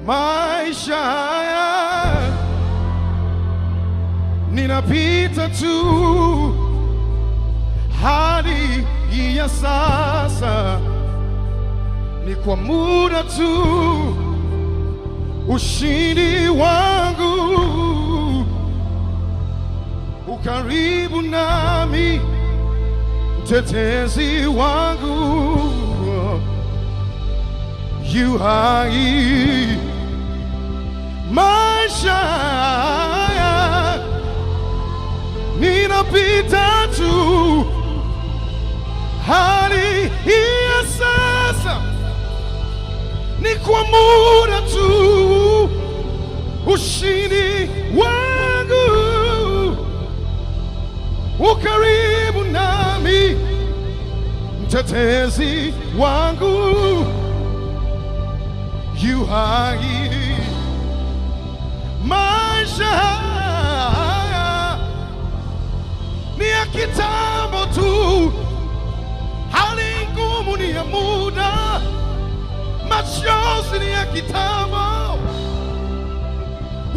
Maisha haya ninapita tu, hali ya sasa ni kwa muda tu. Ushindi wangu ukaribu nami, mtetezi wangu yu hai. Maisha haya ninapita tu, hali ya sasa ni kwa muda tu. Ushindi wangu ukaribu nami, mtetezi wangu yu hai. Maisha haya ni ya kitambo tu, hali ngumu ni ya muda, machozi ni ya kitambo.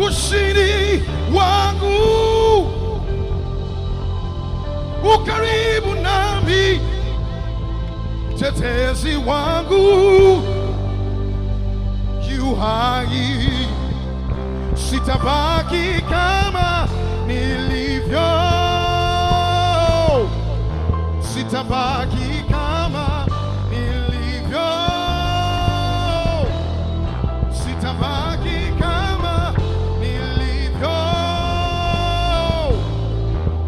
Ushindi wangu ukaribu nami, mtetezi wangu yu hai. Sitabaki kama nilivyo, sitabaki kama nilivyo, sitabaki kama nilivyo,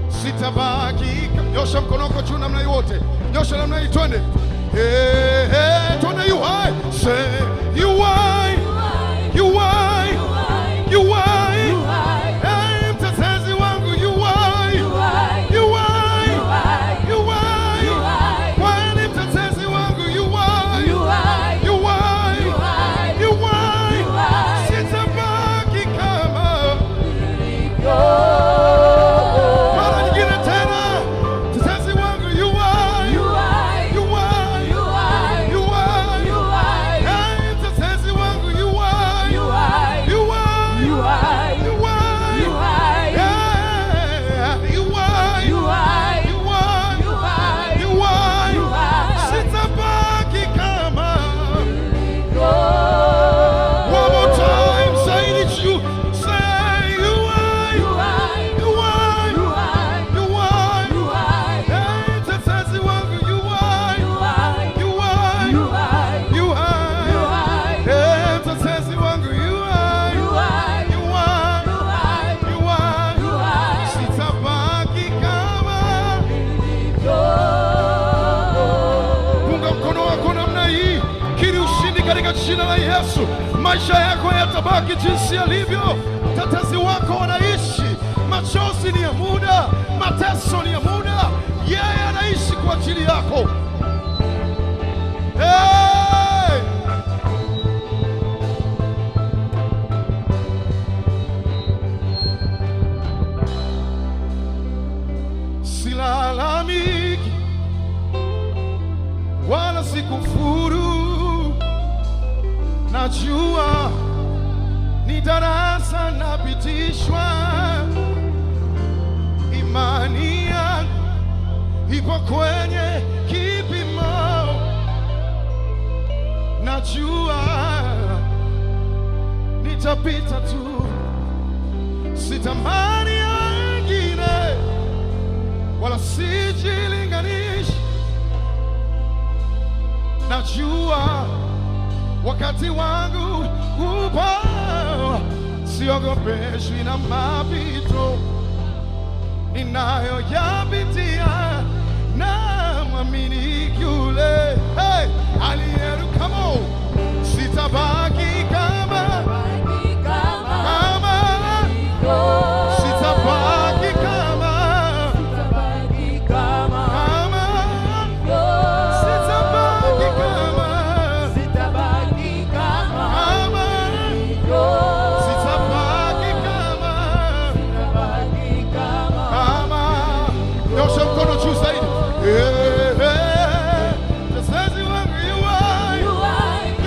sitabaki. Nyosha mkono wako juu namna hii, wote nyosha namna hii, twende. Hey, hey, twende. You high, say you high, you high, you high, hey, mtetezi wangu you high, you high, you high, you high, kwani mtetezi wangu you high, you high, you high, you high, sitabaki kama nilivyo. Katika jina la Yesu, maisha yako yatabaki jinsi yalivyo. Mtetezi wako wanaishi. Machozi ni ya muda, mateso ni ya muda, yeye anaishi kwa ajili yako. Hey! Silalamiki wala sikufuru, najua ni darasa napitishwa. Imani yangu ipo kwenye kipimo, najua nitapita tu. Sitamani ya wengine wala sijilinganishi, najua wakati wangu upo, siogopeshwi na mapito ninayoyapitia, na mwamini yule, hey, aliyeruka. Come on, sitabaki kama sitabaki kama You are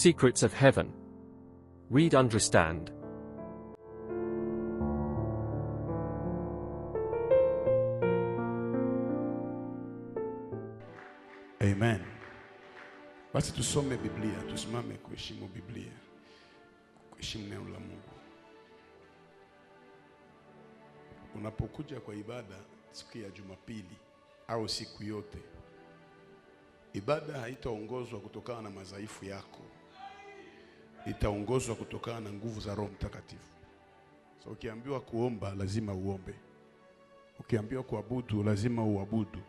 secrets of heaven. Read, understand. Amen. Basi tusome Biblia, tusimame kuheshimu Biblia, kuheshimu neno la Mungu. Unapokuja kwa ibada siku ya Jumapili au siku yote, ibada haitaongozwa kutokana na madhaifu yako, itaongozwa kutokana na nguvu za Roho Mtakatifu. So ukiambiwa kuomba lazima uombe, ukiambiwa kuabudu lazima uabudu.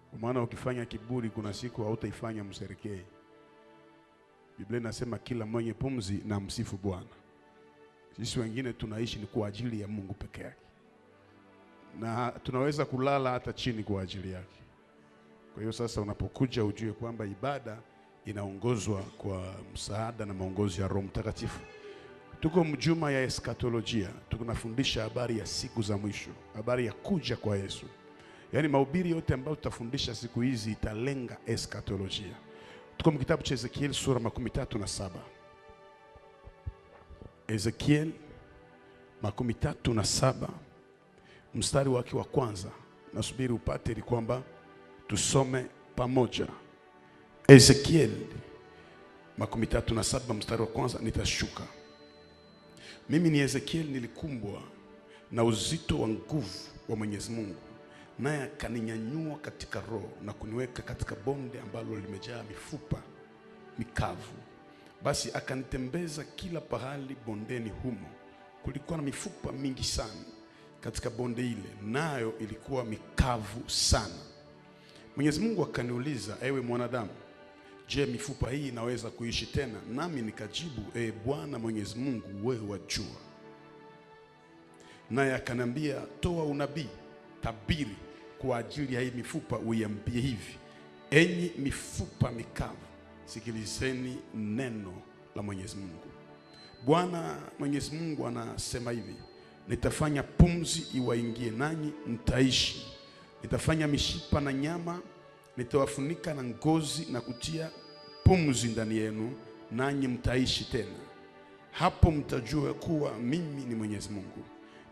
Kwa maana ukifanya kiburi kuna siku hautaifanya mserekee. Biblia inasema kila mwenye pumzi na msifu Bwana. Sisi wengine tunaishi ni kwa ajili ya Mungu peke yake, na tunaweza kulala hata chini kwa ajili yake. Kwa hiyo sasa unapokuja ujue kwamba ibada inaongozwa kwa msaada na maongozi ya Roho Mtakatifu. Tuko mjuma ya eskatolojia, tunafundisha habari ya siku za mwisho, habari ya kuja kwa Yesu. Yaani mahubiri yote ambayo tutafundisha siku hizi italenga eskatolojia. Tuko kitabu cha Ezekiel sura 37. Ezekiel 37 mstari wake wa kwanza. Nasubiri upate ili kwamba tusome pamoja. Ezekiel 37 mstari wa kwanza, nitashuka. Mimi ni Ezekiel, nilikumbwa na uzito wa nguvu wa Mwenyezi Mungu, naye akaninyanyua katika roho na kuniweka katika bonde ambalo limejaa mifupa mikavu. Basi akanitembeza kila pahali bondeni humo. Kulikuwa na mifupa mingi sana katika bonde ile, nayo ilikuwa mikavu sana. Mwenyezi Mungu akaniuliza, ewe mwanadamu, je, mifupa hii inaweza kuishi tena? Nami nikajibu, Bwana Mwenyezi Mungu, wewe wajua. Naye akaniambia, toa unabii, tabiri kwa ajili ya hii mifupa, uiambie hivi, enyi mifupa mikavu, sikilizeni neno la Mwenyezi Mungu. Bwana Mwenyezi Mungu anasema hivi, nitafanya pumzi iwaingie nanyi mtaishi. Nitafanya mishipa na nyama, nitawafunika na ngozi na kutia pumzi ndani yenu, nanyi mtaishi tena. Hapo mtajua kuwa mimi ni Mwenyezi Mungu.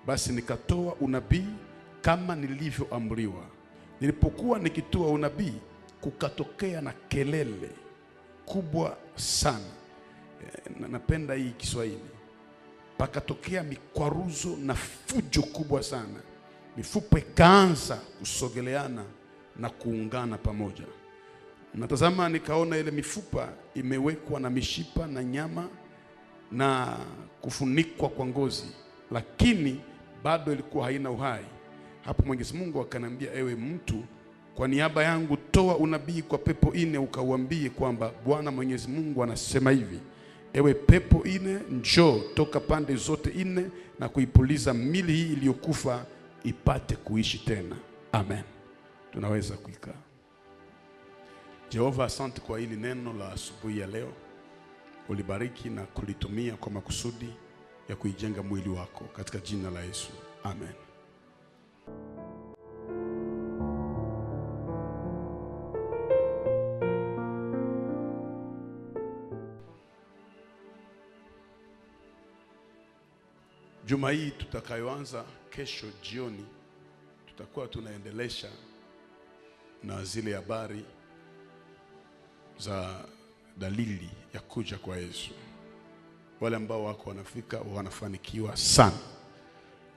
Basi nikatoa unabii kama nilivyoamriwa. Nilipokuwa nikitoa unabii, kukatokea na kelele kubwa sana. Napenda hii Kiswahili. Pakatokea mikwaruzo na fujo kubwa sana. Mifupa ikaanza kusogeleana na kuungana pamoja. Natazama nikaona ile mifupa imewekwa na mishipa na nyama na kufunikwa kwa ngozi, lakini bado ilikuwa haina uhai. Hapo Mwenyezi Mungu akaniambia, ewe mtu, kwa niaba yangu toa unabii kwa pepo 4 ukauambie kwamba Bwana Mwenyezi Mungu anasema hivi, ewe pepo 4, njoo toka pande zote 4 na kuipuliza mili hii iliyokufa ipate kuishi tena. Amen. Tunaweza kuikaa. Jehova, asante kwa hili neno la asubuhi ya leo. Ulibariki na kulitumia kwa makusudi ya kuijenga mwili wako katika jina la Yesu. Amen. Juma hii tutakayoanza kesho jioni, tutakuwa tunaendelesha na zile habari za dalili ya kuja kwa Yesu. Wale ambao wako wanafika wanafanikiwa sana.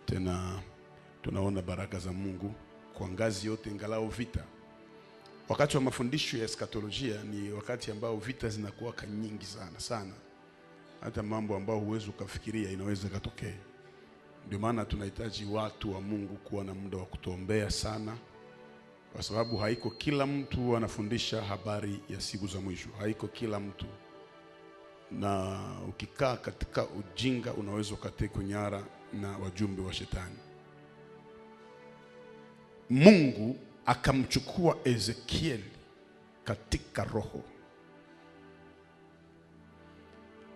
Tena tunaona baraka za Mungu kwa ngazi yote, ingalao vita. Wakati wa mafundisho ya eskatolojia ni wakati ambao vita zinakuwa nyingi sana. Hata mambo ambao huwezi ukafikiria inaweza katokea. Ndio maana tunahitaji watu wa Mungu kuwa na muda wa kutuombea sana, kwa sababu haiko kila mtu anafundisha habari ya siku za mwisho. Haiko kila mtu. Na ukikaa katika ujinga unaweza ukatekwa nyara na wajumbe wa shetani. Mungu akamchukua Ezekiel katika roho,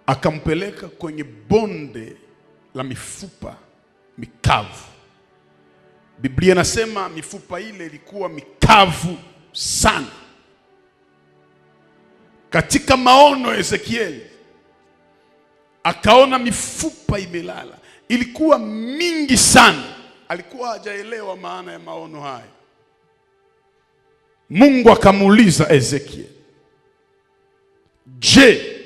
akampeleka kwenye bonde la mifupa mikavu. Biblia inasema mifupa ile ilikuwa mikavu sana. Katika maono Ezekieli akaona mifupa imelala, ilikuwa mingi sana. Alikuwa hajaelewa maana ya maono haya. Mungu akamuuliza Ezekieli, je,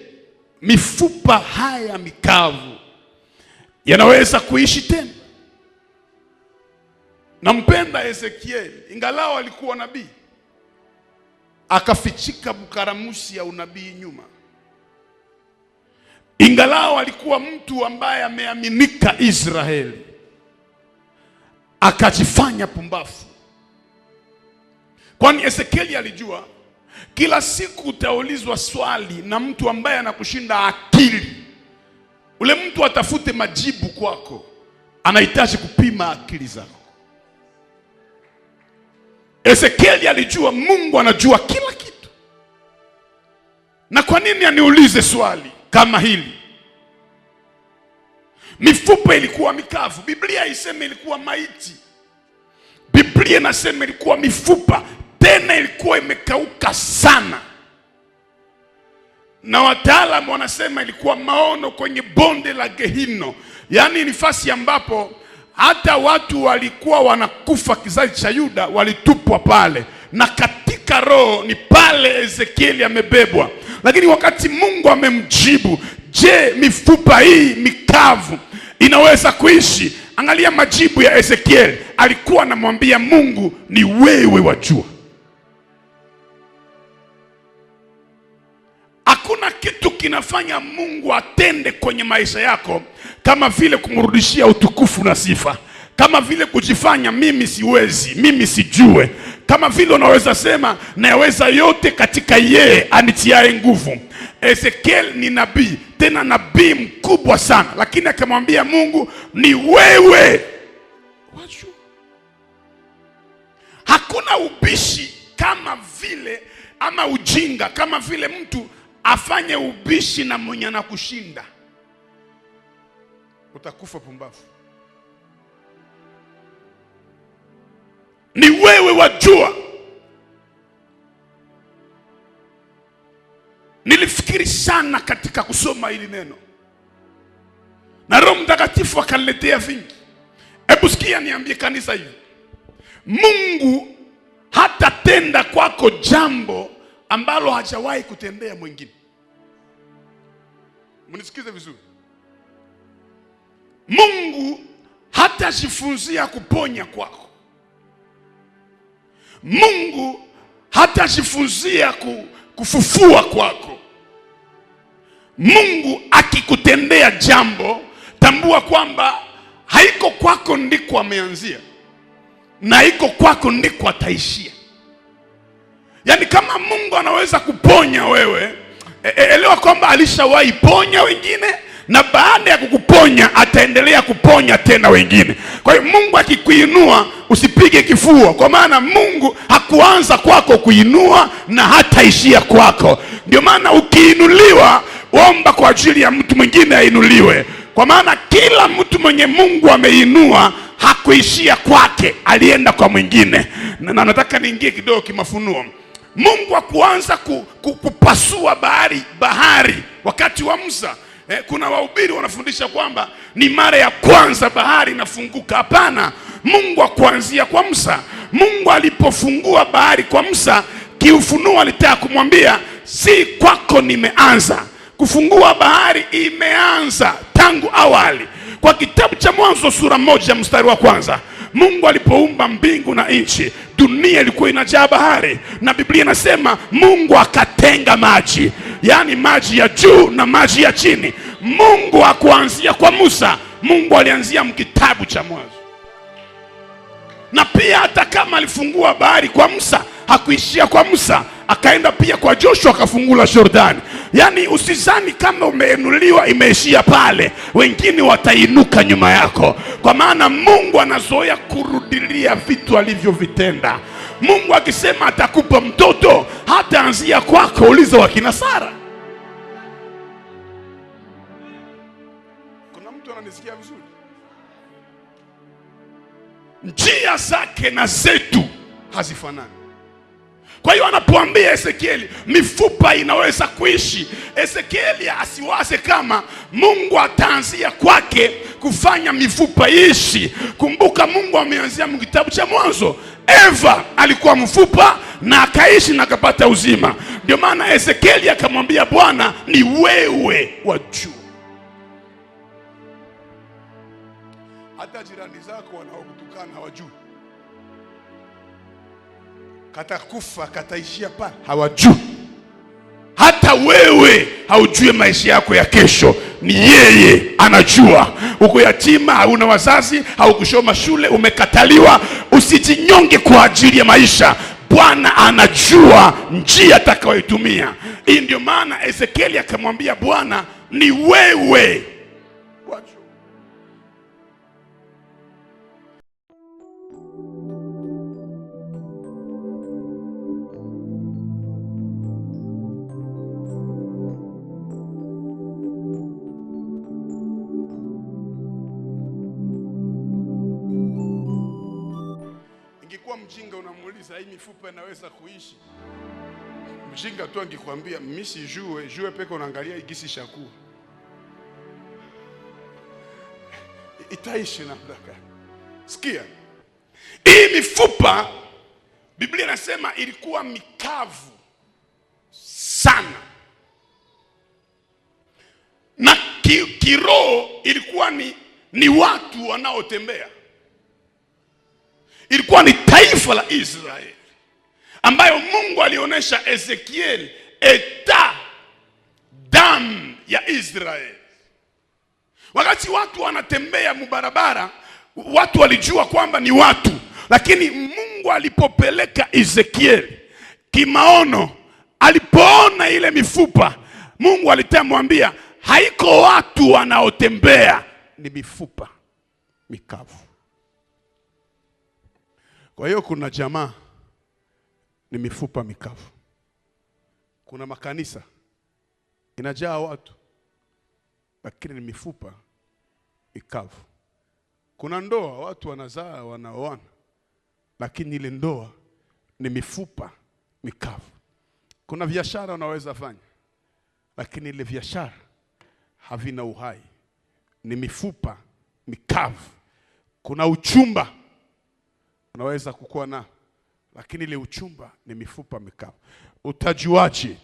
mifupa haya mikavu yanaweza kuishi tena? Nampenda Ezekieli, ingalao alikuwa nabii, akafichika bukaramusi ya unabii nyuma. Ingalao alikuwa mtu ambaye ameaminika Israeli, akajifanya pumbafu. Kwani Ezekieli alijua kila siku utaulizwa swali na mtu ambaye anakushinda akili. Ule mtu atafute majibu kwako, anahitaji kupima akili zako. Ezekieli alijua Mungu anajua kila kitu. Na kwa nini aniulize swali kama hili? Mifupa ilikuwa mikavu. Biblia iseme ilikuwa maiti. Biblia inasema ilikuwa mifupa, tena ilikuwa imekauka sana. Na wataalamu wanasema ilikuwa maono kwenye bonde la Gehino. Yaani nafasi ambapo hata watu walikuwa wanakufa, kizazi cha Yuda walitupwa pale, na katika roho ni pale Ezekieli amebebwa. Lakini wakati Mungu amemjibu, je, mifupa hii mikavu inaweza kuishi? Angalia majibu ya Ezekieli. Alikuwa anamwambia Mungu, ni wewe wajua. Hakuna kitu kinafanya Mungu atende kwenye maisha yako kama vile kumrudishia utukufu na sifa, kama vile kujifanya mimi siwezi, mimi sijue, kama vile unaweza sema naweza yote katika yeye anitiaye nguvu. Ezekiel ni nabii, tena nabii mkubwa sana, lakini akamwambia Mungu, ni wewe wajua. Hakuna ubishi kama vile, ama ujinga kama vile mtu afanye ubishi na mwenye anakushinda. Utakufa pumbafu. Ni wewe wajua. Nilifikiri sana katika kusoma hili neno, na Roho Mtakatifu akaniletea vingi. Hebu sikia niambie kanisa hivi, Mungu hatatenda kwako jambo ambalo hajawahi kutendea mwingine. Mnisikize vizuri. Mungu hatajifunzia kuponya kwako. Mungu hatajifunzia kufufua kwako. Mungu akikutendea jambo, tambua kwamba haiko kwako ndiko ameanzia, na haiko kwako ndiko ataishia. Yaani kama Mungu anaweza kuponya wewe, elewa kwamba alishawahi ponya wengine, na baada ya kukuponya ataendelea kuponya tena wengine. Kwa hiyo Mungu akikuinua usipige kifua, kwa maana Mungu hakuanza kwako kuinua na hataishia kwako. Ndio maana ukiinuliwa, omba kwa ajili ya mtu mwingine ainuliwe, kwa maana kila mtu mwenye Mungu ameinua hakuishia kwake, alienda kwa mwingine. Na nataka niingie kidogo kimafunuo. Mungu hakuanza kupasua bahari wakati wa Musa. Kuna wahubiri wanafundisha kwamba ni mara ya kwanza bahari inafunguka. Hapana, Mungu hakuanzia kwa Musa. Mungu alipofungua bahari kwa Musa, kiufunuo alitaka kumwambia, si kwako nimeanza. Kufungua bahari imeanza tangu awali. Kwa kitabu cha Mwanzo sura 1 mstari wa 1, Mungu alipoumba mbingu na nchi, dunia ilikuwa inajaa bahari, na Biblia inasema Mungu akatenga maji, yaani maji ya juu na maji ya chini. Mungu hakuanzia kwa Musa, Mungu alianzia mkitabu cha Mwanzo. Na pia hata kama alifungua bahari kwa Musa, hakuishia kwa Musa, akaenda pia kwa Joshua akafungula Jordani. Yaani usizani kama umeinuliwa imeishia pale, wengine watainuka nyuma yako, kwa maana Mungu anazoea kurudilia vitu alivyovitenda. Mungu akisema atakupa mtoto, hataanzia kwako. Uliza wakina Sara. Kuna mtu ananisikia vizuri? Njia zake na zetu hazifanani. Kwa hiyo anapoambia Ezekieli mifupa inaweza kuishi, Ezekieli asiwaze kama Mungu ataanzia kwake kufanya mifupa iishi. Kumbuka Mungu ameanzia kitabu cha Mwanzo. Eva alikuwa mfupa na akaishi na akapata uzima. Ndio maana Ezekieli akamwambia Bwana, ni wewe wajua. Hata jirani zako wanaokutukana hawajui. Katakufa kataishia pale, hawajui. Hata wewe haujui maisha yako ya kesho, ni yeye anajua. Uko yatima, hauna wazazi, haukusoma shule, umekataliwa, usijinyonge kwa ajili ya maisha. Bwana anajua njia atakayoitumia. Hii ndio maana Ezekieli akamwambia Bwana, ni wewe wajua. Ingekuwa mjinga unamuuliza hii mifupa inaweza kuishi, mjinga tu angekwambia mimi sijue peke unaangalia igisi shakuwa. Itaishi namna gani? Sikia. Hii mifupa Biblia inasema ilikuwa mikavu sana. Na kiroho ilikuwa ni watu wanaotembea. Ilikuwa ni taifa la Israeli ambayo Mungu alionyesha Ezekiel eta damu ya Israeli. Wakati watu wanatembea mubarabara, watu walijua kwamba ni watu. Lakini Mungu alipopeleka Ezekiel kimaono, alipoona ile mifupa, Mungu alitamwambia haiko watu wanaotembea, ni mifupa mikavu. Kwa hiyo kuna jamaa ni mifupa mikavu. Kuna makanisa inajaa watu lakini ni mifupa mikavu. Kuna ndoa watu wanazaa wanaoana lakini ile ndoa ni mifupa mikavu. Kuna biashara unaweza fanya lakini ile biashara havina uhai, ni mifupa mikavu. Kuna uchumba unaweza kukua na lakini ile uchumba ni mifupa mikavu. Utajuaje?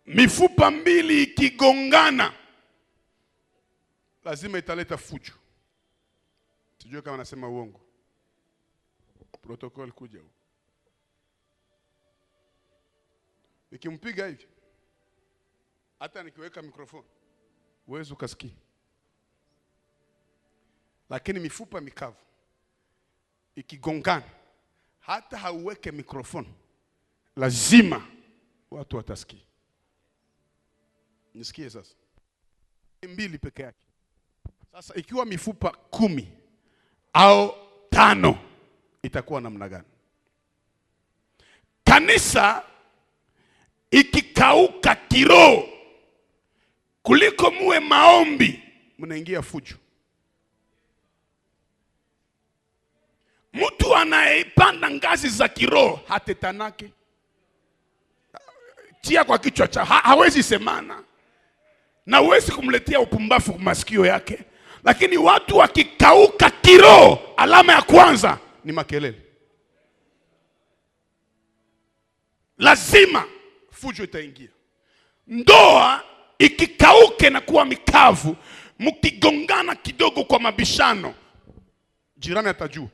Mifupa mbili ikigongana lazima italeta fujo. Sijui kama nasema uongo. Protocol kuja huko. Nikimpiga hivi, hata nikiweka mikrofoni uwezo ukasikia. Lakini mifupa mikavu ikigongana, hata hauweke mikrofoni, lazima watu watasikia. Nisikie sasa. Mbili peke yake. Sasa ikiwa mifupa 10 au 5 itakuwa namna gani? Kanisa ikikauka kiroho, kuliko muwe maombi, mnaingia fujo. Mtu anayepanda ngazi za kiroho hatetanake. Tia kwa kichwa cha hawezi semana. Na huwezi kumletea upumbafu kwa masikio yake. Lakini watu wakikauka kiroho, alama ya kwanza ni makelele. Lazima fujo itaingia. Ndoa ikikauke na kuwa mikavu, mkigongana kidogo kwa mabishano, jirani atajua.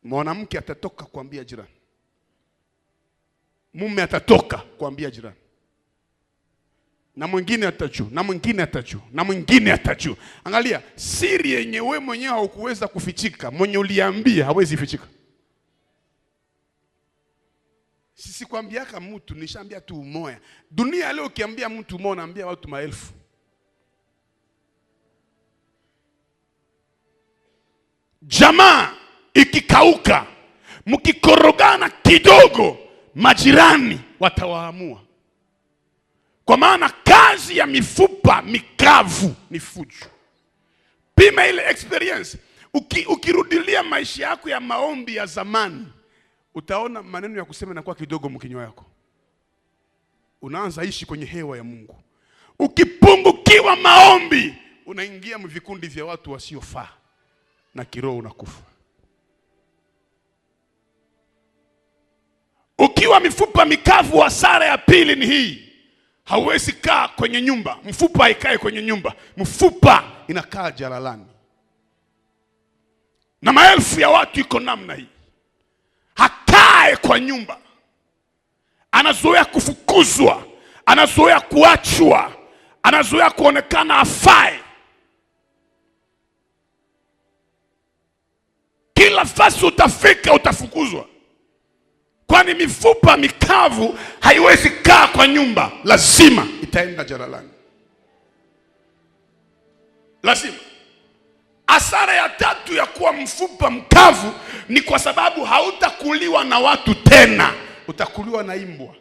Mwanamke atatoka kuambia jirani, mume atatoka kuambia jirani, na mwingine atajua, na mwingine atajua, na mwingine atajua. Angalia, siri yenye wewe mwenyewe haukuweza kufichika, mwenye uliambia hawezi fichika. Sisi kuambiaka mtu, nishaambia tu umoja. Dunia leo ukiambia mtu umoja, naambia watu maelfu. Jamaa ikikauka, mkikorogana kidogo, majirani watawaamua. Kwa maana kazi ya mifupa mikavu ni fujo. Pima ile experience. Ukirudilia maisha yako ya maombi ya zamani, utaona maneno ya kusema inakuwa kidogo mkinywa yako. Unaanza ishi kwenye hewa ya Mungu. Ukipungukiwa maombi, unaingia mvikundi vya watu wasiofaa na kiroho unakufa. Ukiwa mifupa mikavu, hasara ya pili ni hii: hauwezi kaa kwenye nyumba. Mfupa haikae kwenye nyumba, mfupa inakaa jalalani. Na maelfu ya watu iko namna hii. Hakae kwa nyumba, anazoea kufukuzwa, anazoea kuachwa, anazoea kuonekana afai. Kila fasi utafika utafukuzwa. Kwani mifupa mikavu haiwezi kaa kwa nyumba, lazima itaenda jalalani. Lazima. Hasara ya tatu ya kuwa mfupa mkavu ni kwa sababu hautakuliwa na watu tena, utakuliwa na imbwa.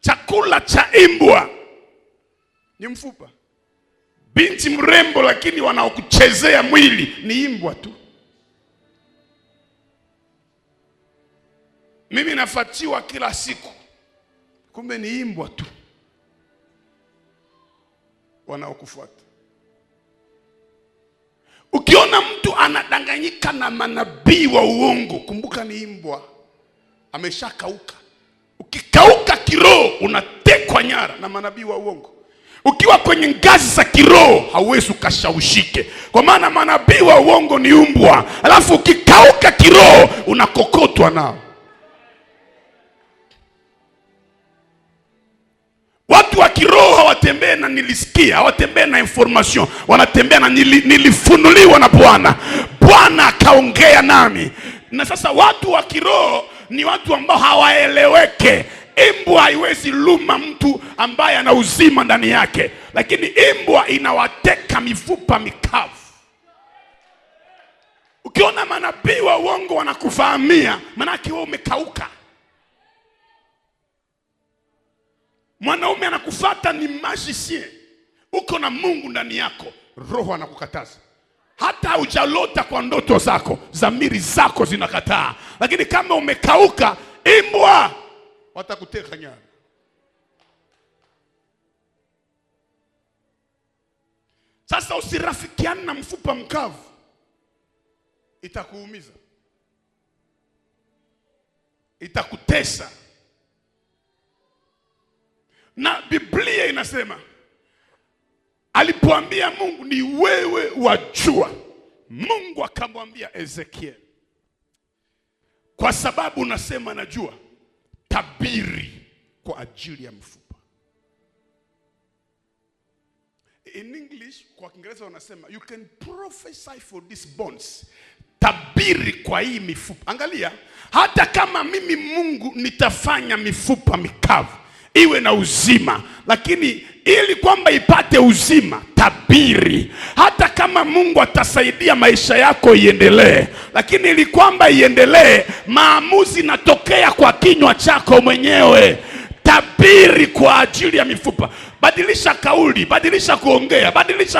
Chakula cha imbwa ni mfupa. Binti mrembo lakini wanaokuchezea mwili ni imbwa tu. Mimi nafatiwa kila siku, kumbe ni imbwa tu wanaokufuata. Ukiona mtu anadanganyika na manabii wa uongo, kumbuka ni imbwa, ameshakauka. Ukikauka kiroho, unatekwa nyara na manabii wa uongo. Ukiwa kwenye ngazi za kiroho, hauwezi ukashawishike, kwa maana manabii wa uongo ni umbwa. Alafu ukikauka kiroho, unakokotwa nao. Watu wa kiroho hawatembee na nilisikia, hawatembee na information, wanatembea na nilifunuliwa na Bwana. Bwana akaongea nami. Na sasa watu wa kiroho ni watu ambao hawaeleweke. Imbwa haiwezi luma mtu ambaye ana uzima ndani yake, lakini imbwa inawateka mifupa mikavu. Ukiona manabii wa uongo wanakufahamia, maana wewe umekauka. Mwanaume anakufuata ni magicien. Uko na Mungu ndani yako, roho anakukataza. Hata hujalota kwa ndoto zako, dhamiri zako zinakataa. Lakini kama umekauka, imbwa watakuteka nyara. Sasa usirafikiane na mfupa mkavu, itakuumiza, itakutesa. Na Biblia inasema alipoambia Mungu, ni wewe wajua, Mungu akamwambia Ezekiel, kwa sababu unasema najua, tabiri kwa ajili ya mfupa. In English, kwa Kiingereza wanasema you can prophesy for these bones. Tabiri kwa hii mifupa. Angalia, hata kama mimi Mungu nitafanya mifupa mikavu iwe na uzima, lakini ili kwamba ipate uzima, tabiri. Hata kama Mungu atasaidia maisha yako iendelee, lakini ili kwamba iendelee, maamuzi natokea kwa kinywa chako mwenyewe. Tabiri kwa ajili ya mifupa. Badilisha kauli, badilisha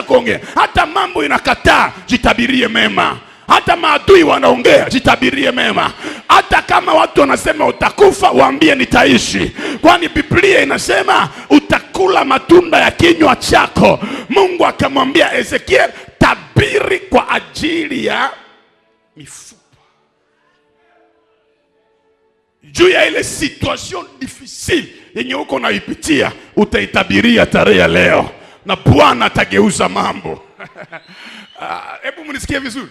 kuongea. Hata mambo inakataa, jitabirie mema. Hata maadui wanaongea, jitabirie mema. Hata kama watu wanasema utakufa, waambie nitaishi. Kwani Biblia inasema utakula matunda ya kinywa chako. Mungu akamwambia Ezekiel, tabiri kwa ajili ya mifupa. Juu ya ile situation difficile yenye uko naipitia, utaitabiria tarehe ya leo, na Bwana atageuza mambo. Hebu mnisikie vizuri.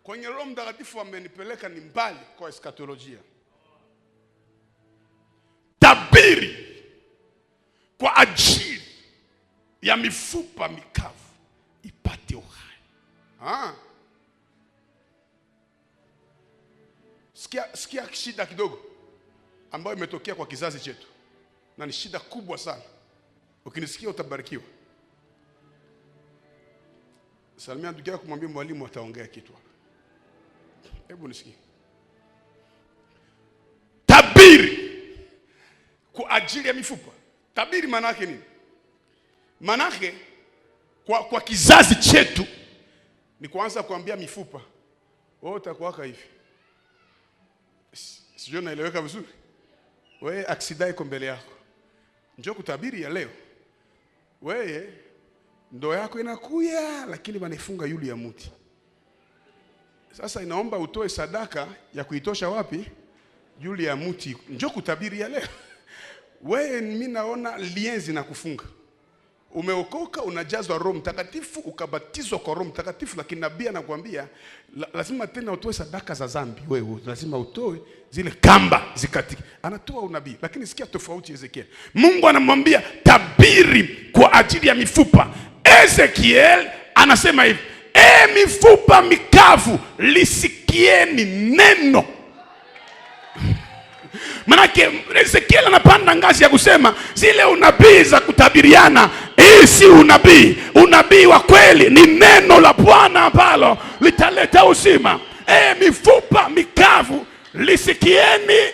Kwenye Roho Mtakatifu amenipeleka ni mbali kwa eskatolojia. Tabiri kwa ajili ya mifupa mikavu ipate uhai. Sikia shida kidogo ambayo imetokea kwa kizazi chetu, na ni shida kubwa sana. Ukinisikia utabarikiwa. Salimia ndugu yako, kumwambia mwalimu ataongea kitu. Hebu nisikie. Tabiri kwa ajili ya mifupa. Tabiri maana yake nini? Maana yake kwa kizazi chetu ni kuanza kuambia mifupa, wewe utakuwaka hivi. Sijui naeleweka vizuri. Wewe aksida iko mbele yako, njoo kutabiri ya leo. Wewe ndoa yako inakuya, lakini wanaifunga yuli ya muti. Sasa inaomba utoe sadaka ya kuitosha wapi? Yuli ya muti. Njoo kutabiri ya leo. Wewe mimi naona lienzi na kufunga. Umeokoka, unajazwa Roho Mtakatifu, ukabatizwa kwa Roho Mtakatifu, lakini nabii anakuambia lazima tena utoe sadaka za dhambi. Wewe lazima utoe zile kamba zikatike. Anatoa unabii, lakini sikia tofauti Ezekiel. Mungu anamwambia tabiri kwa ajili ya mifupa. Ezekiel anasema hivi, mifupa mikavu, lisikieni neno. Manake Ezekiel anapanda ngazi ya kusema zile unabii za kutabiriana, hii si unabii. Unabii wa kweli ni neno la Bwana ambalo litaleta uzima. Mifupa mikavu, lisikieni.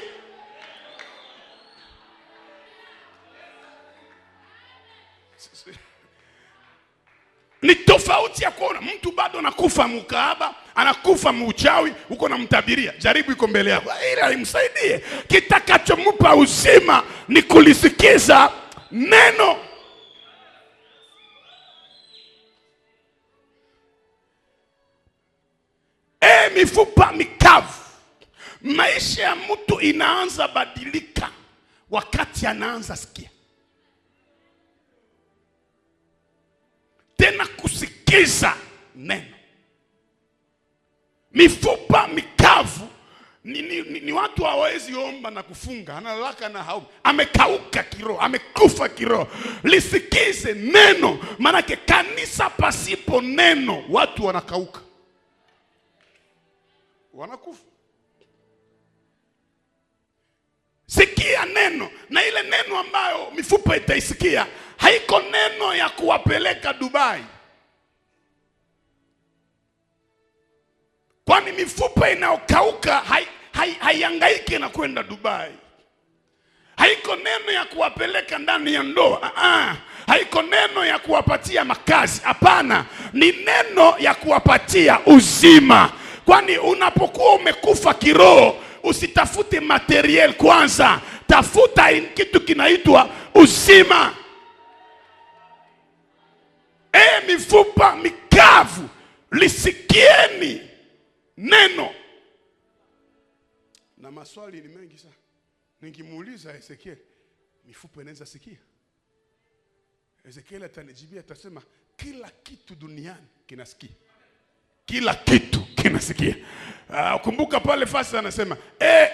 Ni tofauti ya kuona mtu bado anakufa mukahaba, anakufa muuchawi, uko na mtabiria. Jaribu iko mbele yako, ili alimsaidie. Kitakachomupa uzima ni kulisikiza neno. Mifupa mikavu. Maisha ya mtu inaanza badilika wakati anaanza sikia. Tena kusikiza neno. Mifupa mikavu ni watu hawawezi omba na kufunga, analala na haombi. Amekauka kiroho, amekufa kiroho. Lisikize neno, maana kanisa pasipo neno watu wanakauka, wanakufa. Sikia neno, na ile neno ambayo mifupa itaisikia haiko neno ya kuwapeleka Dubai. Kwani mifupa inaokauka haihangaiki na kwenda Dubai. Haiko neno ya kuwapeleka ndani ya ndoa. Haiko neno ya kuwapatia makazi. Hapana, ni neno ya kuwapatia uzima. Kwani unapokuwa umekufa kiroho, usitafute materiel kwanza, tafuta kitu kinaitwa uzima. Mifupa mikavu, lisikieni neno. Na maswali ni mengi sana. Ningimuuliza Ezekiel, mifupa inaweza sikia? Ezekiel atanijibia, atasema kila kitu duniani kinasikia. Kila kitu kinasikia. Kumbuka pale fasi anasema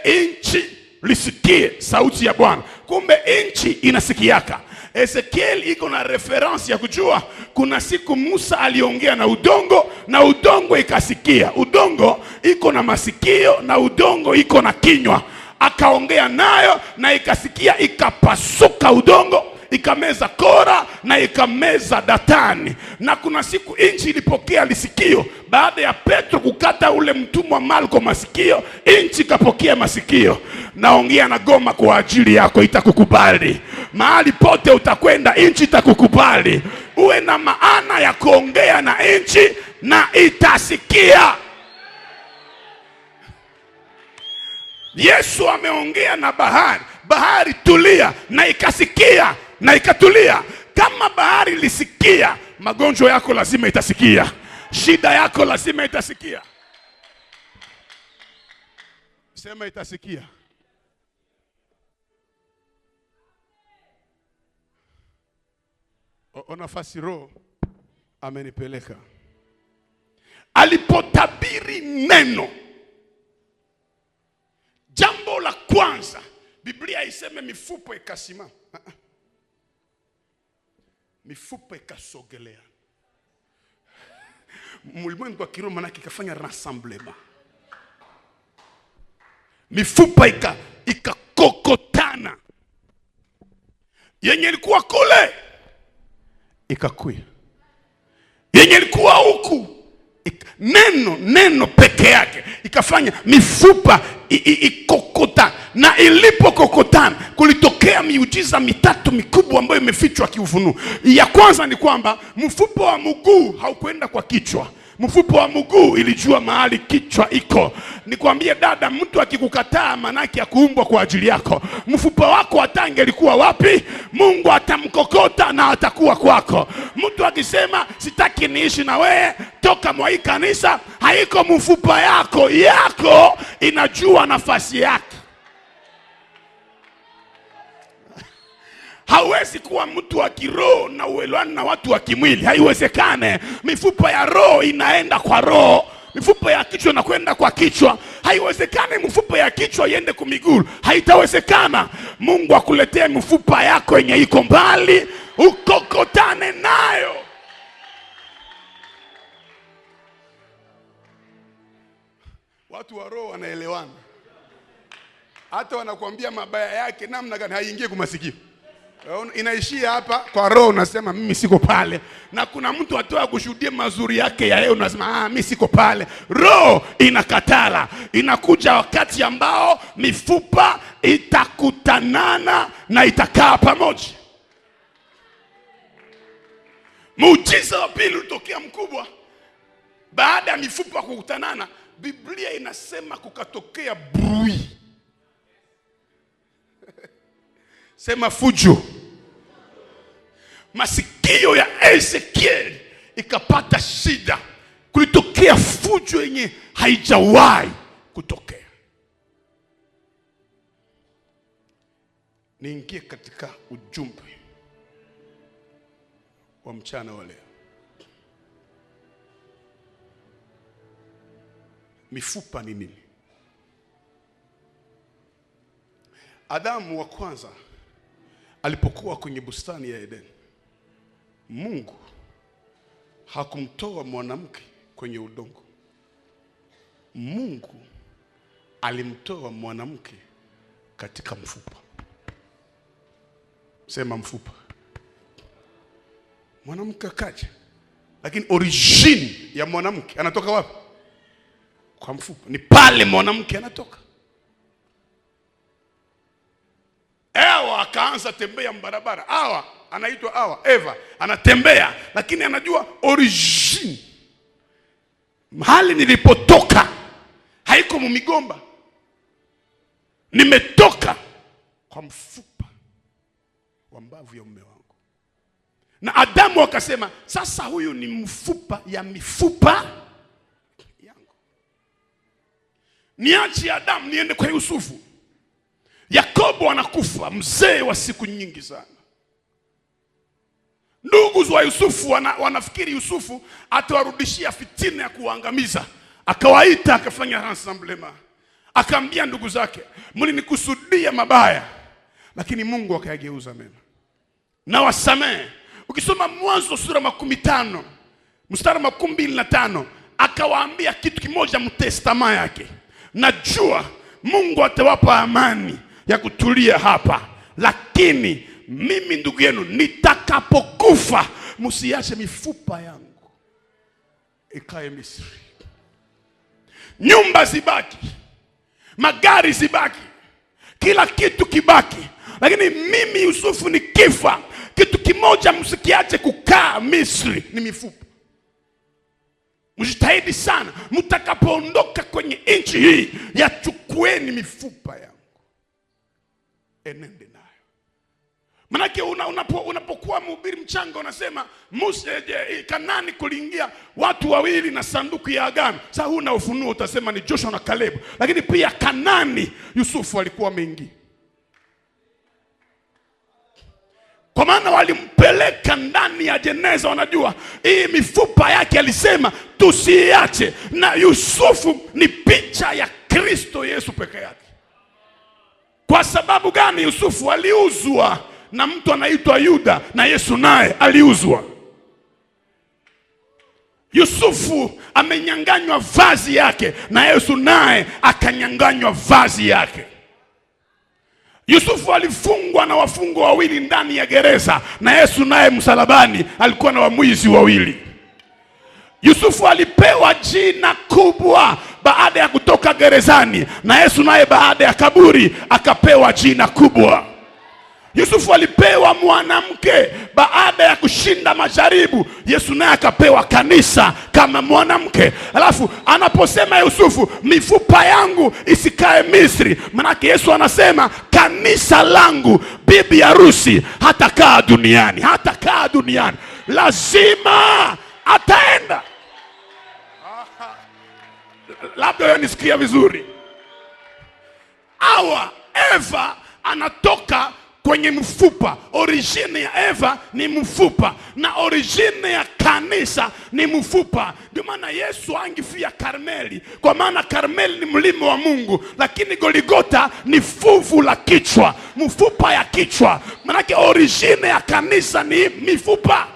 inchi lisikie sauti ya Bwana. Kumbe inchi inasikiaka. Ezekiel iko na reference ya kujua kuna siku Musa aliongea na udongo, na udongo ikasikia. Udongo iko na masikio na udongo iko na kinywa. Akaongea nayo na ikasikia, ikapasuka udongo, ikameza Kora na ikameza Datani. Na kuna siku inchi ilipokea lisikio. Baada ya Petro kukata ule mtumwa Malko masikio, inchi kapokea masikio. Naongea na Goma kwa ajili yako, itakukubali. Mahali pote utakwenda, inchi itakukubali. Uwe na maana ya kuongea na inchi na itasikia. Yesu ameongea na bahari. Bahari tulia, na ikasikia na ikatulia. Kama bahari lisikia, magonjwa yako lazima itasikia. Shida yako lazima itasikia. Sema itasikia. Ona fasi roho amenipeleka. Alipotabiri neno, jambo la kwanza Biblia iseme mifupa ikasimama. Mifupa ikasogelea. Mulimwengu wa kiroho manake ikafanya rassemblement. Mifupa ikakokotana. Yenye ilikuwa kule ikakuya. Yenye ilikuwa huku neno peke yake ikafanya mifupa ikokota. Na ilipokokotana kulitokea miujiza mitatu mikubwa ambayo imefichwa kiufunuo. Ya kwanza ni kwamba mfupa wa mguu haukwenda kwa kichwa. Mfupa wa mguu ilijua mahali kichwa iko. Nikwambie dada, mtu akikukataa manaki ya kuumbwa kwa ajili yako. Mfupa wako atange likuwa wapi, Mungu atamkokota na atakuwa kwako. Mtu akisema sitaki niishi na wewe, toka mwa hii kanisa, haiko mfupa yako inajua nafasi yake. Hawezi kuwa mtu wa kiroho na uelewani na watu wa kimwili, haiwezekane. Mifupa ya roho inaenda kwa roho, mifupa ya kichwa inakwenda kwa kichwa. Haiwezekane mfupa ya kichwa iende kwa miguu, haitawezekana. Mungu akuletee mfupa yako yenye iko mbali, ukokotane nayo. Watu wa roho wanaelewana. Hata wanakuambia mabaya yake namna gani, haingie kwa masikio. Inaishia hapa kwa roho, unasema mimi siko pale. Na kuna mtu atoa kushuhudia mazuri yake ya leo, unasema mimi siko pale. Roho inakatala. Inakuja wakati ambao mifupa itakutanana na itakaa pamoja. Muujiza wa pili utokea mkubwa. Baada ya mifupa kukutanana, Biblia inasema kukatokea brui. Sema fujo. Masikio ya Ezekiel ikapata shida. Kulitokea fujo yenye haijawahi kutokea. Niingie katika ujumbe wa mchana wa leo. Mifupa ni nini? Adamu wa kwanza alipokuwa kwenye bustani ya Eden, Mungu hakumtoa mwanamke kwenye udongo. Mungu alimtoa mwanamke katika mfupa. Sema mfupa. Mwanamke akaja, lakini origin ya mwanamke anatoka wapi? Kwa mfupa. Ni pale mwanamke anatoka. Ewa akaanza tembea mbarabara. Anaitwa Eva anatembea, lakini anajua origin, mahali nilipotoka haiko mumigomba, nimetoka kwa mfupa wa mbavu ya mume wangu. Na Adamu akasema, sasa huyu ni mfupa ya mifupa yangu. Niache Adamu niende kwa Yusufu. Yakobo anakufa, mzee wa siku nyingi sana. Ndugu wa Yusufu wanafikiri Yusufu atawarudishia fitina ya kuangamiza. Akawaita, akafanya rassemblement. Akaambia ndugu zake, mlinikusudia mabaya, lakini Mungu akayageuza mema. Na wasamehe. Ukisoma Mwanzo sura 15, mstari 25, akawaambia kitu kimoja mtestama yake. Najua Mungu atawapa amani ya kutulia hapa, lakini mimi ndugu yenu nitakapokufa, msiache mifupa yangu ikae Misri. Nyumba zibaki, magari zibaki, kila kitu kibaki, lakini mimi Yusufu nikifa, kitu kimoja msikiache kukaa Misri, ni mifupa. Mjitahidi sana, mtakapoondoka kwenye nchi hii, yachukueni mifupa yangu, enende nayo. Manake unapokuwa mhubiri mchanga unasema Kanani kuliingia watu wawili na sanduku ya agano. Sasa huna ufunuo, utasema ni Joshua na Caleb. Lakini pia Kanani Yusufu alikuwa mengi, kwa maana walimpeleka ndani ya jeneza. Wanajua hii mifupa yake alisema tusiache. Na Yusufu ni picha ya Kristo Yesu peke yake. Kwa sababu gani? Yusufu aliuzwa na mtu anaitwa Yuda, na Yesu naye aliuzwa. Yusufu amenyanganywa vazi yake, na Yesu naye akanyanganywa vazi yake. Yusufu alifungwa na wafungwa wawili ndani ya gereza, na Yesu naye msalabani alikuwa na wamwizi wawili. Yusufu alipewa jina kubwa baada ya kutoka gerezani, na Yesu naye baada ya kaburi akapewa jina kubwa. Yusufu alipewa mwanamke baada ya kushinda majaribu. Yesu naye akapewa kanisa kama mwanamke. Alafu anaposema Yusufu, mifupa yangu isikae Misri, manake Yesu anasema kanisa langu, bibi harusi, hatakaa duniani, hatakaa duniani, lazima ataenda. Labda wewe nisikia vizuri. Eva anatoka kwenye mfupa. Origine ya Eva ni mfupa, na origine ya kanisa ni mfupa. Ndio maana Yesu angefia Karmeli, kwa maana Karmeli ni mlima wa Mungu, lakini Goligota ni fuvu la kichwa, mfupa ya kichwa. Manake origine ya kanisa ni mifupa.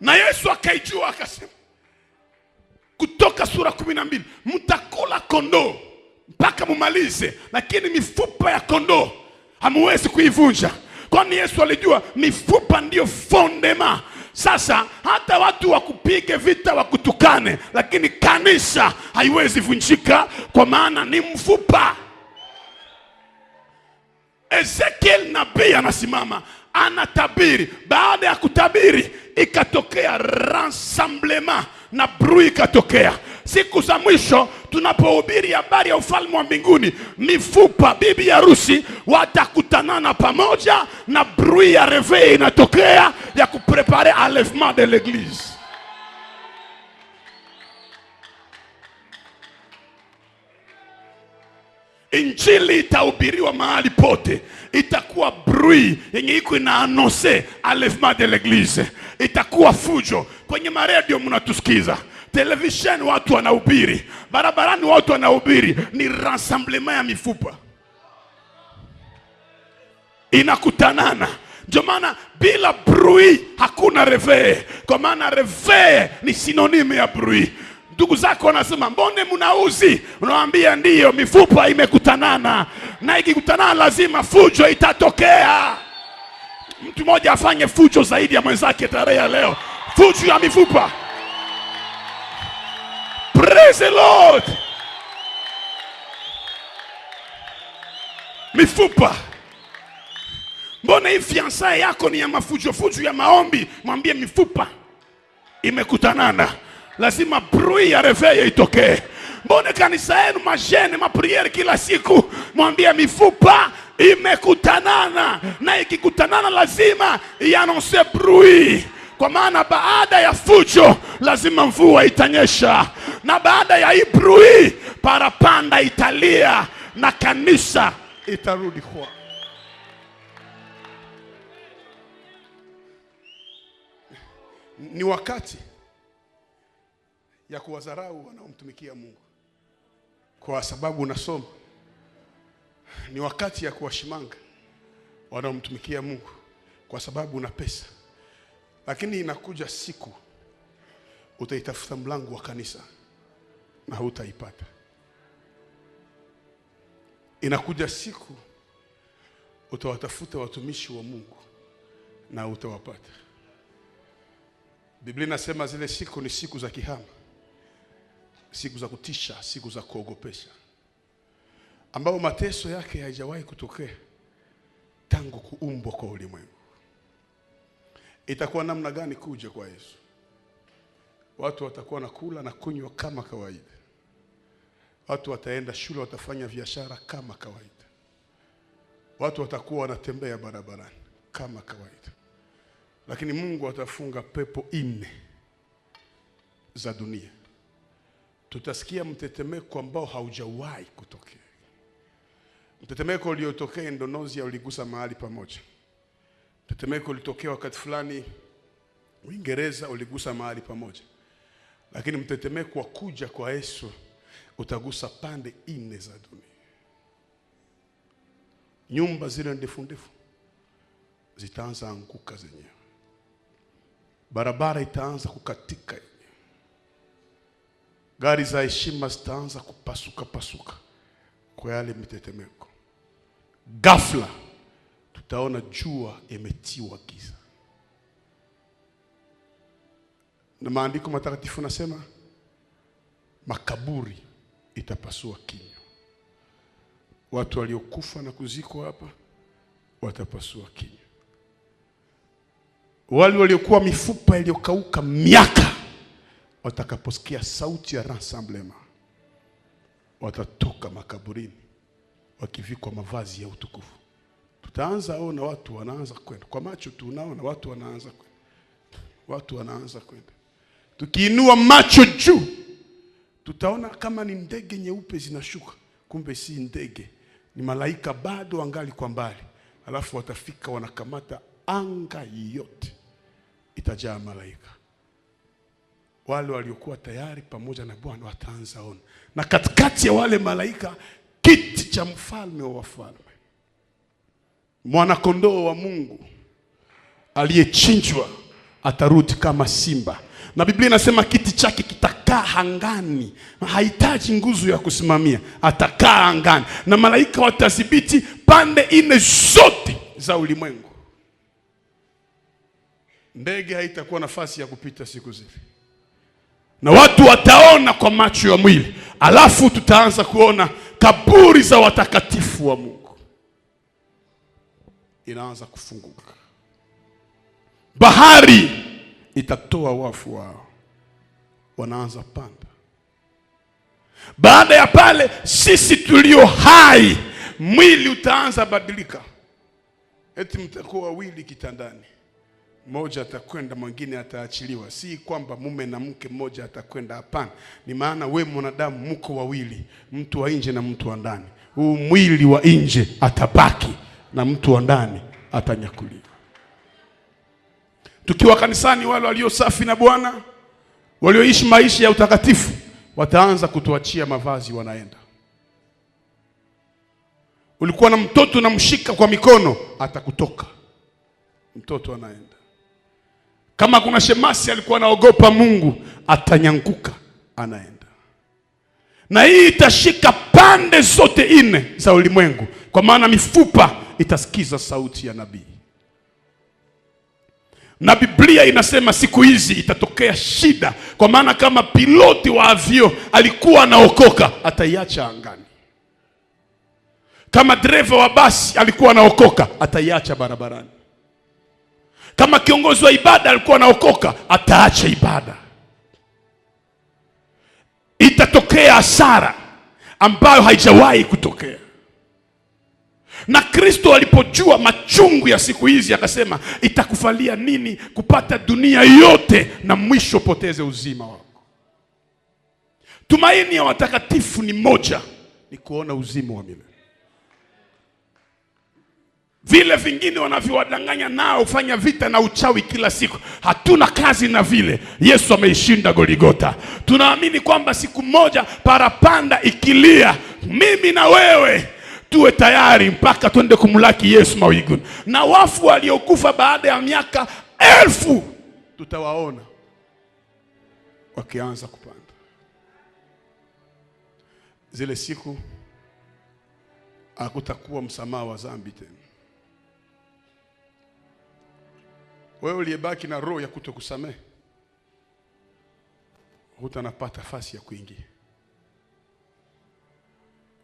Na Yesu akaijua akasema, Kutoka sura 12, mtakula kondoo mpaka mumalize, lakini mifupa ya kondoo hamuwezi kuivunja. Kwani Yesu alijua mifupa ndio fondema. Sasa hata watu wakupige vita, wakutukane, lakini kanisa haiwezi vunjika, kwa maana ni mfupa. Ezekiel nabii anasimama, anatabiri. Baada ya kutabiri, ikatokea rassemblement na bruit ikatokea. Siku za mwisho tunapohubiri habari ya ufalme wa mbinguni, mifupa, bibi harusi watakutanana pamoja, na bruit ya réveil inatokea ya kuprepare enlèvement de l'église. Injili itahubiriwa mahali pote. Itakuwa bruit yenye iko inaannonce enlèvement de l'église. Itakuwa fujo. Kwenye maredio mnatusikiza, television watu wanahubiri, barabarani watu wanahubiri. Ni rassemblement ya mifupa inakutanana. Ndio maana bila bruit hakuna réveil, kwa maana réveil ni synonyme ya bruit. Ndugu zako wanasema, mbone mnauzi? Unawaambia ndiyo, mifupa imekutanana, na ikikutanana lazima fujo itatokea. Mtu mmoja afanye fujo zaidi ya mwenzake tarehe ya leo. Fujo ya mifupa. Praise the Lord. Mifupa. Mbona hii fiancé yako ni ya mafujo fujo ya maombi? Mwambie mifupa imekutanana, lazima bruit ya réveil itokee. Mbona kanisa yenu majene mapriere kila siku? Mwambie mifupa imekutanana, na ikikutanana lazima iannonce bruit, kwa maana baada ya fujo lazima mvua itanyesha, na baada ya hii bruit parapanda italia, na kanisa itarudi kwa. Ni wakati ya kuwadharau wanaomtumikia Mungu kwa sababu unasoma. Ni wakati ya kuwashimanga wanaomtumikia Mungu kwa sababu una pesa. Lakini inakuja siku utaitafuta mlango wa kanisa na hutaipata. Inakuja siku utawatafuta watumishi wa Mungu na hutawapata. Biblia inasema zile siku ni siku za kihama, siku za kutisha, siku za kuogopesha, ambao mateso yake haijawahi kutokea tangu kuumbwa kwa ulimwengu. Itakuwa namna gani kuja kwa Yesu? Watu watakuwa nakula na kunywa kama kawaida. Watu wataenda shule, watafanya biashara kama kawaida. Watu watakuwa wanatembea barabarani kama kawaida. Lakini Mungu atafunga pepo 4 za dunia. Tutasikia mtetemeko ambao haujawahi kutokea. Mtetemeko uliotokea Indonesia uligusa mahali pamoja. Mtetemeko ulitokea wakati fulani Uingereza, uligusa mahali pamoja. Lakini mtetemeko wa kuja kwa Yesu utagusa pande 4 za dunia. Nyumba zile ndefu ndefu zitaanza anguka zenyewe. Barabara itaanza kukatika. Gari za heshima zitaanza kupasuka pasuka kwa yale mitetemeko. Ghafla tutaona jua imetiwa giza. Na maandiko matakatifu nasema makaburi itapasua kinywa. Watu waliokufa na kuzikwa hapa watapasua kinywa. Wale waliokuwa mifupa iliyokauka miaka, watakaposikia sauti ya Rassemblement, watatoka makaburini wakivikwa mavazi ya utukufu. Tutaanza ona watu wanaanza kwenda. Kwa macho tunaona watu wanaanza kwenda. Watu wanaanza kwenda. Tukiinua macho juu, tutaona kama ni ndege nyeupe zinashuka. Kumbe si ndege, ni malaika bado angali kwa mbali. Alafu watafika wanakamata anga yote, itajaa malaika. Wale waliokuwa tayari pamoja na Bwana wataanza ona. Na katikati ya wale malaika, kiti cha mfalme wa wafalme, mwana kondoo wa Mungu aliyechinjwa atarudi kama simba. Na Biblia inasema kiti chake kitakaa angani. Hahitaji nguzo ya kusimamia, atakaa angani. Na malaika watadhibiti pande 4 zote za ulimwengu. Ndege haitakuwa nafasi ya kupita siku zile. Na watu wataona kwa macho ya mwili. Alafu tutaanza kuona kaburi za watakatifu wa Mungu inaanza kufunguka. Bahari itatoa wafu wao, wanaanza panda. Baada ya pale, sisi tulio hai, mwili utaanza badilika. Eti mtakuwa wawili kitandani, mmoja atakwenda mwingine ataachiliwa. Si kwamba mume na mke mmoja atakwenda, hapana. Ni maana we mwanadamu mko wawili, mtu wa nje na mtu wa ndani. Huu mwili wa nje atabaki na mtu wa ndani atanyakuliwa. Tukiwa kanisani, wale walio safi na Bwana, walioishi maisha ya utakatifu, wataanza kutuachia mavazi, wanaenda. Ulikuwa na mtoto unamshika kwa mikono, atakutoka. Mtoto anaenda. Kama kuna shemasi alikuwa anaogopa Mungu, atanyanguka, anaenda. Na hii itashika pande zote 4 za ulimwengu, kwa maana mifupa itasikiza sauti ya nabii. Na Biblia inasema siku hizi itatokea shida, kwa maana kama piloti wa avio alikuwa anaokoka, ataiacha angani. Kama dereva wa basi alikuwa anaokoka, ataiacha barabarani. Kama kiongozi wa ibada alikuwa anaokoka, ataacha ibada. Itatokea hasara ambayo haijawahi kutokea. Na Kristo alipojua machungu ya siku hizi, akasema itakufalia nini kupata dunia yote na mwisho poteze uzima wako. Tumaini ya watakatifu ni moja, ni kuona uzima wa milele. Vile vingine wanavyowadanganya nao fanya vita na uchawi kila siku, hatuna kazi na vile. Yesu ameishinda Goligota. Tunaamini kwamba siku moja parapanda ikilia, mimi na wewe tuwe tayari mpaka twende kumlaki Yesu mawinguni. Na wafu waliokufa baada ya miaka 1000 tutawaona wakianza kupanda. Zile siku hakutakuwa msamaha wa dhambi tena. Wewe uliyebaki na roho ya kutokusamehe, hutanapata nafasi ya kuingia.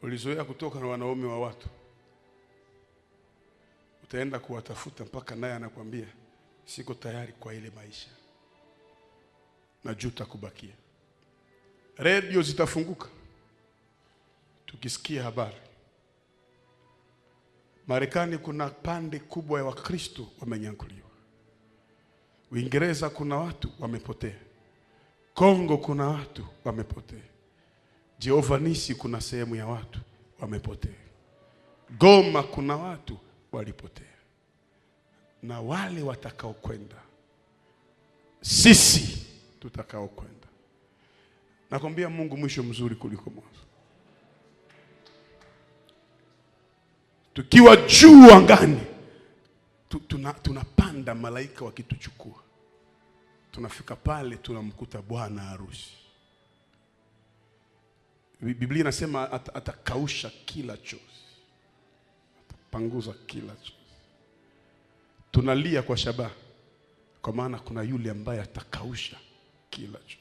Ulizoea kutoka na wanaume wa watu, utaenda kuwatafuta mpaka naye anakuambia siko tayari kwa ile maisha, najuta kubakia. Radio zitafunguka tukisikia habari Marekani kuna pande kubwa ya Wakristo wamenyanguliwa. Uingereza kuna watu wamepotea. Kongo kuna watu wamepotea. Jehova Nisi kuna sehemu ya watu wamepotea. Goma kuna watu walipotea. Na wale watakao kwenda, sisi tutakao kwenda, nakwambia Mungu mwisho mzuri kuliko mwanzo. Tukiwa juu angani, tunapanda, malaika wakituchukua. Tunafika pale tunamkuta bwana harusi. Biblia inasema atakausha kila chozi. Atapanguza kila chozi. Tunalia kwa shabaha, kwa maana kuna yule ambaye atakausha kila chozi.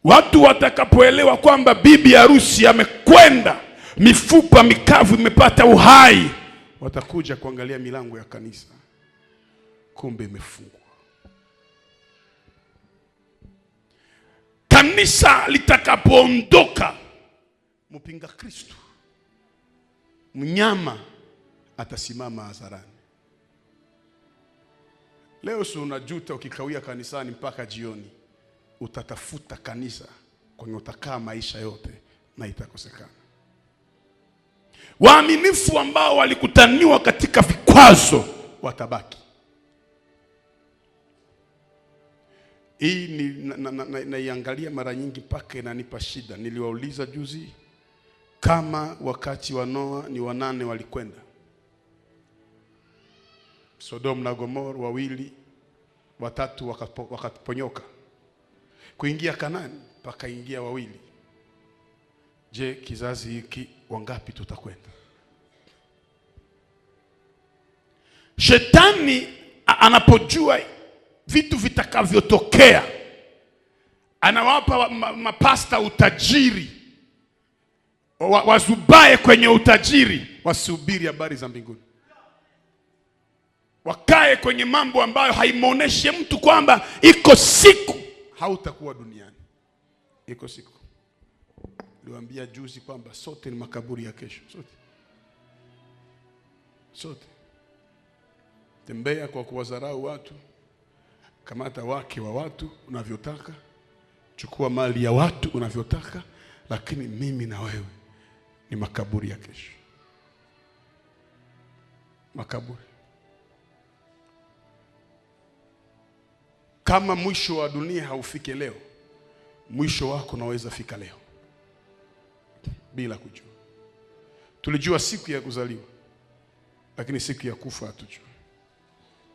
Watu watakapoelewa kwamba bibi harusi amekwenda, mifupa mikavu imepata uhai, watakuja kuangalia milango ya kanisa, kumbe imefungwa. Kanisa litakapoondoka, mpinga Kristo, mnyama atasimama hadharani. Leo si unajuta ukikawia kanisani mpaka jioni, utatafuta kanisa kwenye utakaa maisha yote na itakosekana. Waaminifu ambao walikutaniwa katika vikwazo watabaki. Hii naiangalia mara nyingi mpaka inanipa shida. Niliwauliza juzi kama wakati wa Noa ni 8 walikwenda Sodom na Gomora, 2, 3 wakaponyoka kuingia Kanani, mpaka ingia 2. Je, kizazi hiki wangapi tutakwenda? Shetani anapojua vitu vitakavyotokea, anawapa mapasta utajiri, wazubae kwenye utajiri, wasihubiri habari za mbinguni. Wakae kwenye mambo ambayo haimuoneshe mtu kwamba iko siku hautakuwa duniani. Iko siku. Niliwaambia juzi kwamba sote ni makaburi ya kesho. Sote. Tembea kwa kuwadharau watu, kamata wake wa watu unavyotaka, chukua mali ya watu unavyotaka, lakini mimi na wewe ni makaburi ya kesho. Makaburi. Kama mwisho wa dunia haufike leo, mwisho wako unaweza fika leo bila kujua. Tulijua siku ya kuzaliwa, lakini siku ya kufa hatujui.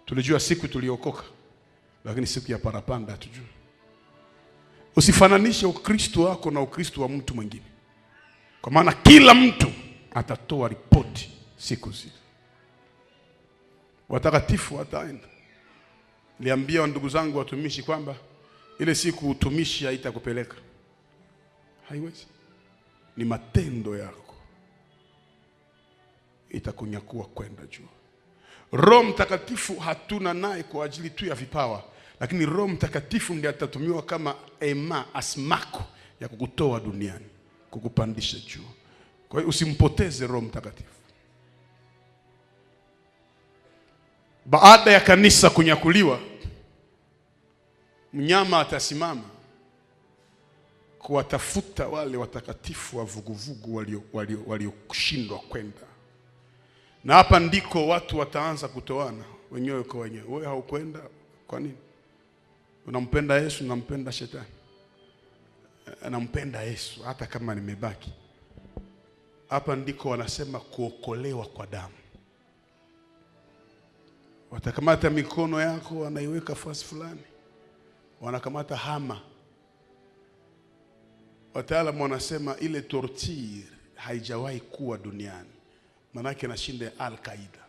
Tulijua siku tuliokoka, lakini siku ya parapanda hatujui. Usifananishe Ukristo wako na Ukristo wa mtu mwingine, kwa maana kila mtu atatoa ripoti siku zile. Watakatifu wataenda. Niliambia ndugu zangu watumishi kwamba ile siku utumishi haitakupeleka. Haiwezi. Ni matendo yako itakunyakua kwenda juu. Roho Mtakatifu hatuna naye kwa ajili tu ya vipawa, lakini Roho Mtakatifu ndiye atatumiwa kama asmako ya kukutoa duniani, kukupandisha juu. Kwa hiyo usimpoteze Roho Mtakatifu. Baada ya kanisa kunyakuliwa, mnyama atasimama kuwatafuta wale watakatifu wa vuguvugu waliokushindwa kwenda. Na hapa ndiko watu wataanza kutoana wenyewe kwa wenyewe. Wewe haukwenda, kwa nini? Unampenda Yesu, unampenda shetani? Nampenda Yesu hata kama nimebaki. Hapa ndiko wanasema kuokolewa kwa damu. Watakamata mikono yako, wanaiweka fasi fulani, wanakamata hama. Wataalamu wanasema ile torture haijawahi kuwa duniani, manake nashinda Al-Qaeda.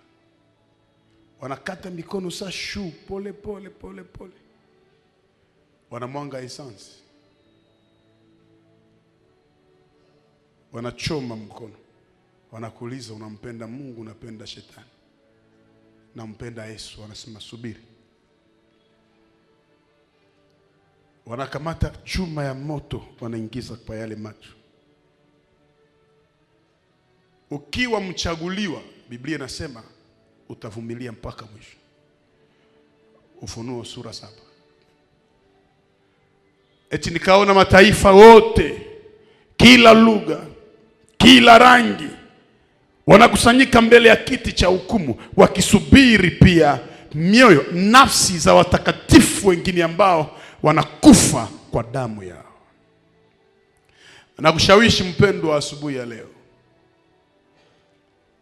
Wanakata mikono sashu pole pole pole pole, wanamwanga essence, wanachoma mkono, wanakuuliza unampenda Mungu, unapenda shetani? Nampenda Yesu. Wanasema subiri. Wanakamata chuma ya moto, wanaingiza kwa yale macho. Ukiwa mchaguliwa, Biblia inasema utavumilia mpaka mwisho. Ufunuo sura 7. Eti nikaona mataifa wote, kila lugha, kila rangi, wanakusanyika mbele ya kiti cha hukumu, wakisubiri pia mioyo, nafsi za watakatifu wengine ambao wanakufa kwa damu yao. Na kushawishi mpendwa wa asubuhi ya leo,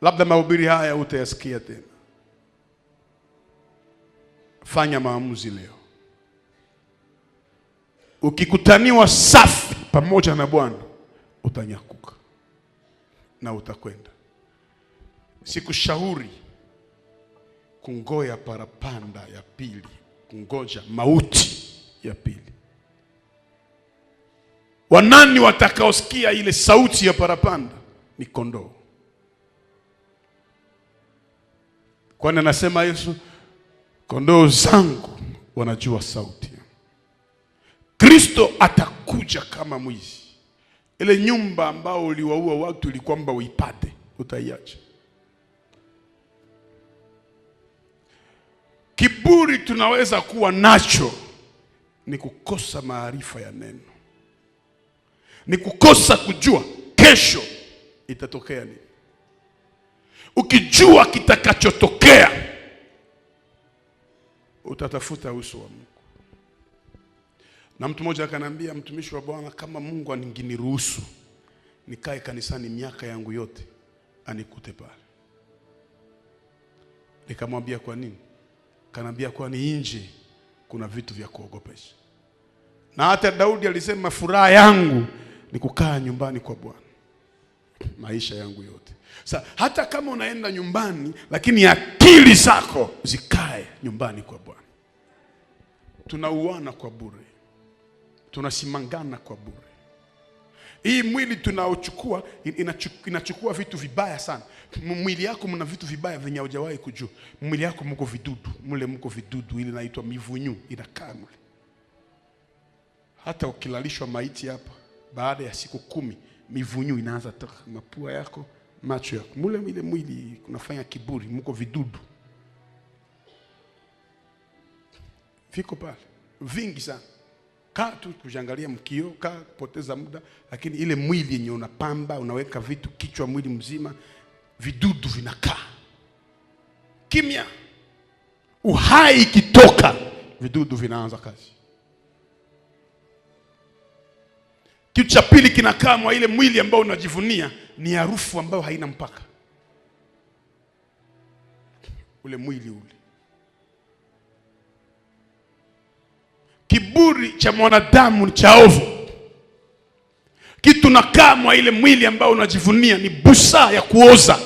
labda mahubiri haya utayasikia tena. Fanya maamuzi leo. Ukikutaniwa safi pamoja na Bwana, utanyakuka na utakwenda. Sikushauri kungoja parapanda ya pili, kungoja mauti ya pili. Wanani watakaosikia ile sauti ya parapanda? Ni kondoo. Kwani anasema Yesu, kondoo zangu wanajua sauti. Kristo atakuja kama mwizi. Ile nyumba ambao uliwaua watu ili kwamba uipate, utaiacha. Kiburi tunaweza kuwa nacho ni kukosa maarifa ya neno. Ni kukosa kujua kesho itatokea nini. Ukijua kitakachotokea, utatafuta uso wa Mungu. Na mtu mmoja akaniambia, mtumishi wa Bwana, kama Mungu angeniruhusu nikae kanisani miaka yangu yote, anikute pale. Nikamwambia kwa nini? Kanambia kwani nje kuna vitu vya kuogopesha. Na hata Daudi alisema furaha yangu ni kukaa nyumbani kwa Bwana maisha yangu yote. Sasa hata kama unaenda nyumbani, lakini akili zako zikae nyumbani kwa Bwana. Tunauana kwa bure, tunasimangana kwa bure. Hii mwili tunaochukua inachukua vitu vibaya sana. Mwili yako mna vitu vibaya venye hujawahi kujua. Mwili yako mko vidudu, mule mko vidudu, ile inaitwa mivunyu inakaa mule. Hata ukilalishwa maiti hapa, baada ya siku 10 mivunyu inaanza toka mapua yako, macho yako. Mule ile mwili kunafanya kiburi, mko vidudu. Viko pale vingi sana. Kaa tu kujangalia mkio, kaa poteza muda, lakini ile mwili yenye unapamba, unaweka vitu kichwa mwili mzima, vidudu vinakaa. Kimya. Uhai ikitoka, vidudu vinaanza kazi. Kitu cha pili kinakaa mwa ile mwili ambao unajivunia ni harufu ambayo haina mpaka. Ule mwili ule. Kiburi cha mwanadamu ni cha ovu. Kitu nakaa mwa ile mwili ambao unajivunia ni busaa ya kuoza.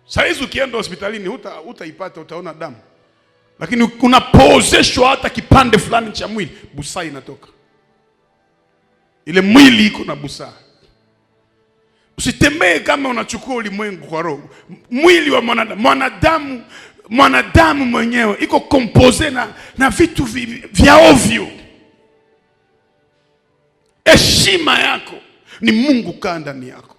Saizi ukienda hospitalini utaipata, utaona damu. Lakini unapoozeshwa hata kipande fulani cha mwili, busaa inatoka. Ile mwili iko na busaa. Usitembee kama unachukua ulimwengu kwa roho. Mwili wa mwanadamu mwenyewe iko compose na vitu vya ovyo. Heshima yako ni Mungu kaa ndani yako.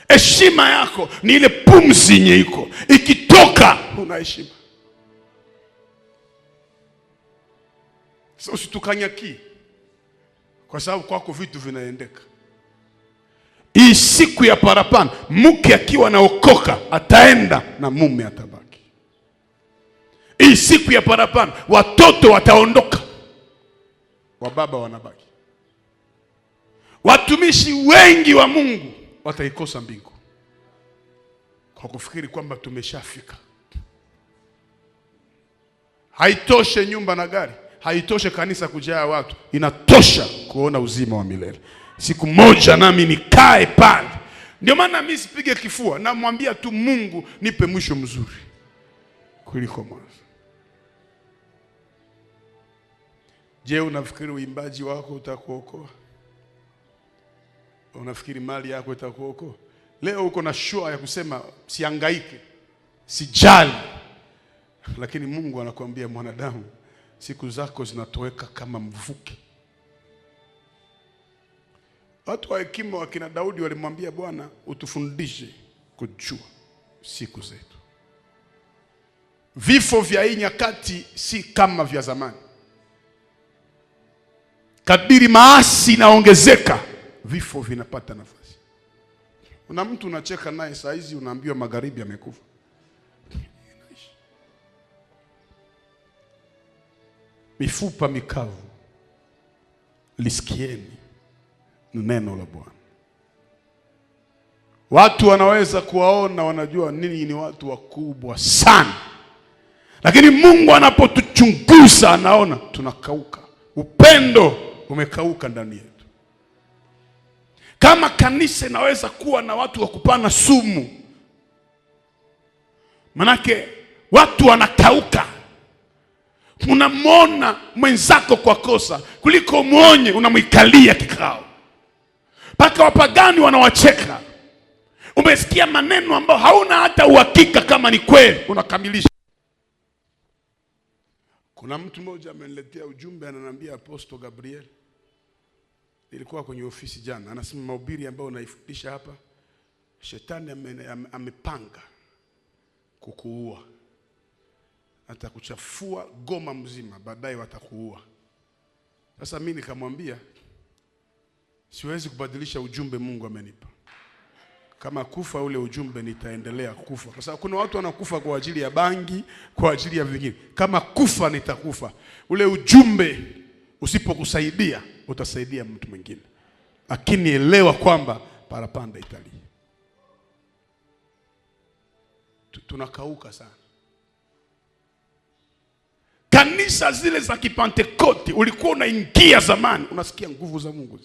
Heshima yako ni ile pumzi yenye iko. Ikitoka una heshima. Sasa usitukanyaki. Kwa sababu kwako vitu vinaendeka. Hii siku ya parapanda, mke akiwa naokoka ataenda na mume atabaki. Hii siku ya parapanda, watoto wataondoka, wababa wanabaki. Watumishi wengi wa Mungu wataikosa mbingu kwa kufikiri kwamba tumeshafika. Haitoshe nyumba na gari, haitoshe kanisa kujaa watu, inatosha kuona uzima wa milele. Siku moja nami nikae pale. Ndio maana mimi sipige kifua, namwambia tu Mungu nipe mwisho mzuri kuliko mwanzo. Je, unafikiri uimbaji wako utakuokoa? Unafikiri mali yako itakuokoa? Leo uko na shua ya kusema sihangaike, sijali. Lakini Mungu anakuambia mwanadamu, siku zako zinatoweka kama mvuke. Watu wa hekima wakina Daudi walimwambia Bwana, utufundishe kujua siku zetu. Vifo vya hii nyakati si kama vya zamani. Kadiri maasi inaongezeka, vifo vinapata nafasi. Una mtu unacheka naye saa hizi unaambiwa magharibi amekufa. Mifupa mikavu, lisikieni neno la Bwana. Watu wanaweza kuwaona, wanajua nini ni watu wakubwa sana. Lakini Mungu anapotuchunguza anaona tunakauka. Upendo umekauka ndani yetu. Kama kanisa inaweza kuwa na watu wa kupana sumu, manake watu wanakauka. unamwona mwenzako kwa kosa kuliko muonye unamwikalia kikao. Paka wapagani wanawacheka. Umesikia maneno ambayo hauna hata uhakika kama ni kweli, unakamilisha. Kuna mtu mmoja ameniletea ujumbe, ananiambia Apostle Gabriel, nilikuwa kwenye ofisi jana, anasema mahubiri ambayo unaifundisha hapa, shetani amepanga kukuua. Atakuchafua Goma mzima, baadaye watakuua. Sasa mimi nikamwambia siwezi kubadilisha ujumbe Mungu amenipa. Kama kufa ule ujumbe nitaendelea kufa. Kwa sababu kuna watu wanakufa kwa ajili ya bangi, kwa ajili ya vingine. Kama kufa nitakufa. Ule ujumbe usipokusaidia utasaidia mtu mwingine. Lakini elewa kwamba parapanda italia. Tunakauka sana. Kanisa zile za Kipentekoste ulikuwa unaingia zamani unasikia nguvu za Mungu.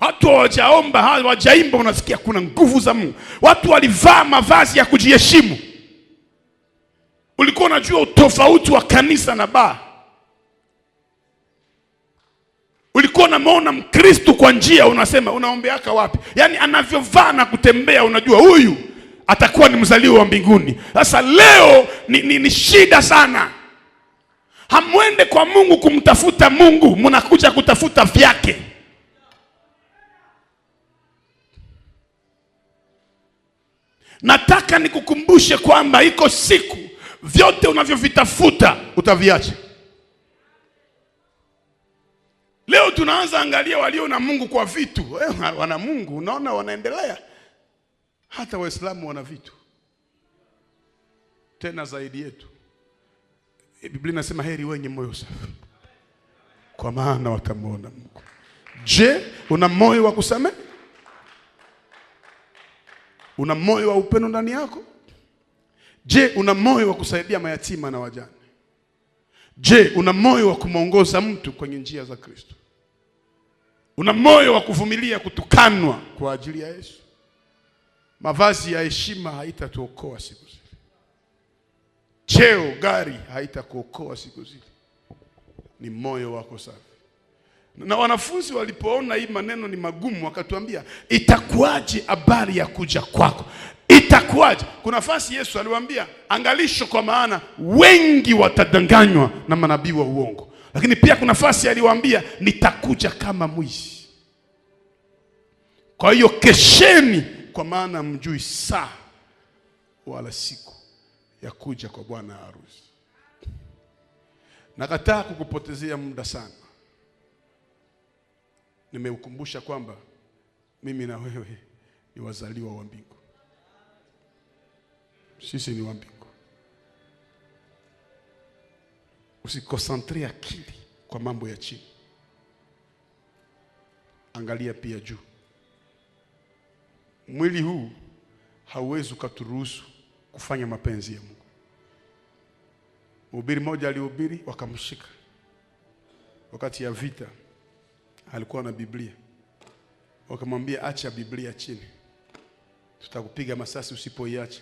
Watu hawajaomba, hawajaimba, unasikia kuna nguvu za Mungu. Watu walivaa mavazi ya kujiheshimu. Ulikuwa unajua utofauti wa kanisa na baa. Ulikuwa unamuona Mkristo kwa njia unasema unaombeaka wapi? Yaani anavyovaa na kutembea unajua huyu atakuwa ni mzaliwa wa mbinguni. Sasa leo ni shida sana. Hamwende kwa Mungu kumtafuta Mungu, mnakuja kutafuta vyake. Nataka nikukumbushe kwamba iko siku vyote unavyovitafuta utaviacha. Leo tunaanza angalia walio na Mungu kwa vitu. Wana Mungu, unaona wanaendelea. Hata Waislamu wana vitu. Tena zaidi yetu. Biblia inasema heri wenye moyo safi, kwa maana watamuona Mungu. Je, una moyo wa kusamehe? Una moyo wa upendo ndani yako? Je, una moyo wa kusaidia mayatima na wajane? Je, una moyo wa kumuongoza mtu kwenye njia za Kristo? Una moyo wa kuvumilia kutukanwa kwa ajili ya Yesu? Mavazi ya heshima haitatuokoa siku zile. Cheo, gari haitakuokoa siku zile. Ni moyo wako safi. Na wanafunzi walipoona hii maneno ni magumu wakatuambia, itakuwaje habari ya kuja kwako? Itakuwaje? Kuna nafasi Yesu aliwaambia angalisho, kwa maana wengi watadanganywa na manabii wa uongo. Lakini pia kuna nafasi aliwaambia nitakuja kama mwizi. Kwa hiyo kesheni, kwa maana mjui saa wala siku ya kuja kwa bwana harusi. Nakataa kukupotezea muda sana. Nimeukumbusha kwamba mimi na wewe ni wazaliwa wa mbingu. Sisi ni wa mbingu. Usikonsantre akili kwa mambo ya chini. Angalia pia juu. Mwili huu hauwezi ukaturuhusu kufanya mapenzi ya Mungu. Mhubiri mmoja alihubiri wakamshika wakati ya vita. Alikuwa na Biblia. Wakamwambia acha Biblia chini, tutakupiga masasi usipoiacha.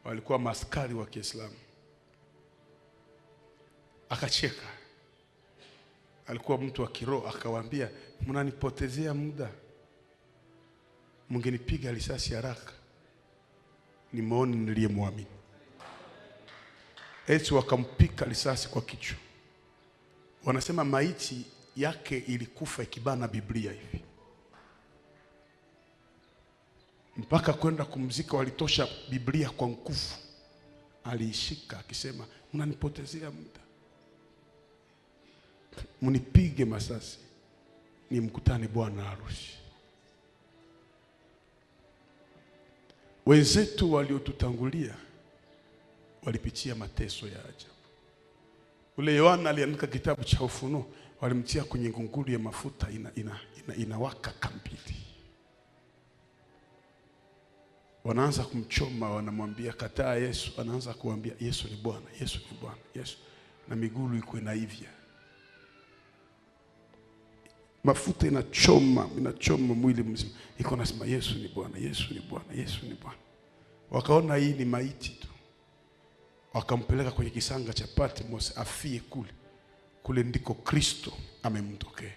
Walikuwa maaskari wa Kiislamu. Akacheka. Alikuwa mtu wa kiroho, akawaambia mnanipotezea muda. Mngenipiga risasi haraka nimeoni niliyemwamini. Eti wakampika risasi kwa kichwa. Wanasema maiti yake ilikufa ikibana Biblia hivi. Mpaka kwenda kumzika walitosha Biblia kwa nguvu. Aliishika akisema mnanipotezea muda. Mnipige masasi ni mkutane bwana harusi. Wenzetu waliotutangulia walipitia mateso ya ajabu. Ule Yohana aliandika kitabu cha Ufunuo, walimtia kwenye ngunguli ya mafuta inawaka kambili. Wanaanza kumchoma, wanamwambia kataa Yesu, anaanza kuambia Yesu ni Bwana, Yesu ni Bwana, Yesu, na miguu iko inaivya. Mafuta inachoma mwili mzima. Iko nasema Yesu ni Bwana, Yesu ni Bwana, Yesu ni Bwana. Wakaona hii ni maiti tu. wakampeleka kwenye kisanga cha Patmos afie kule. Kule ndiko Kristo amemtokea.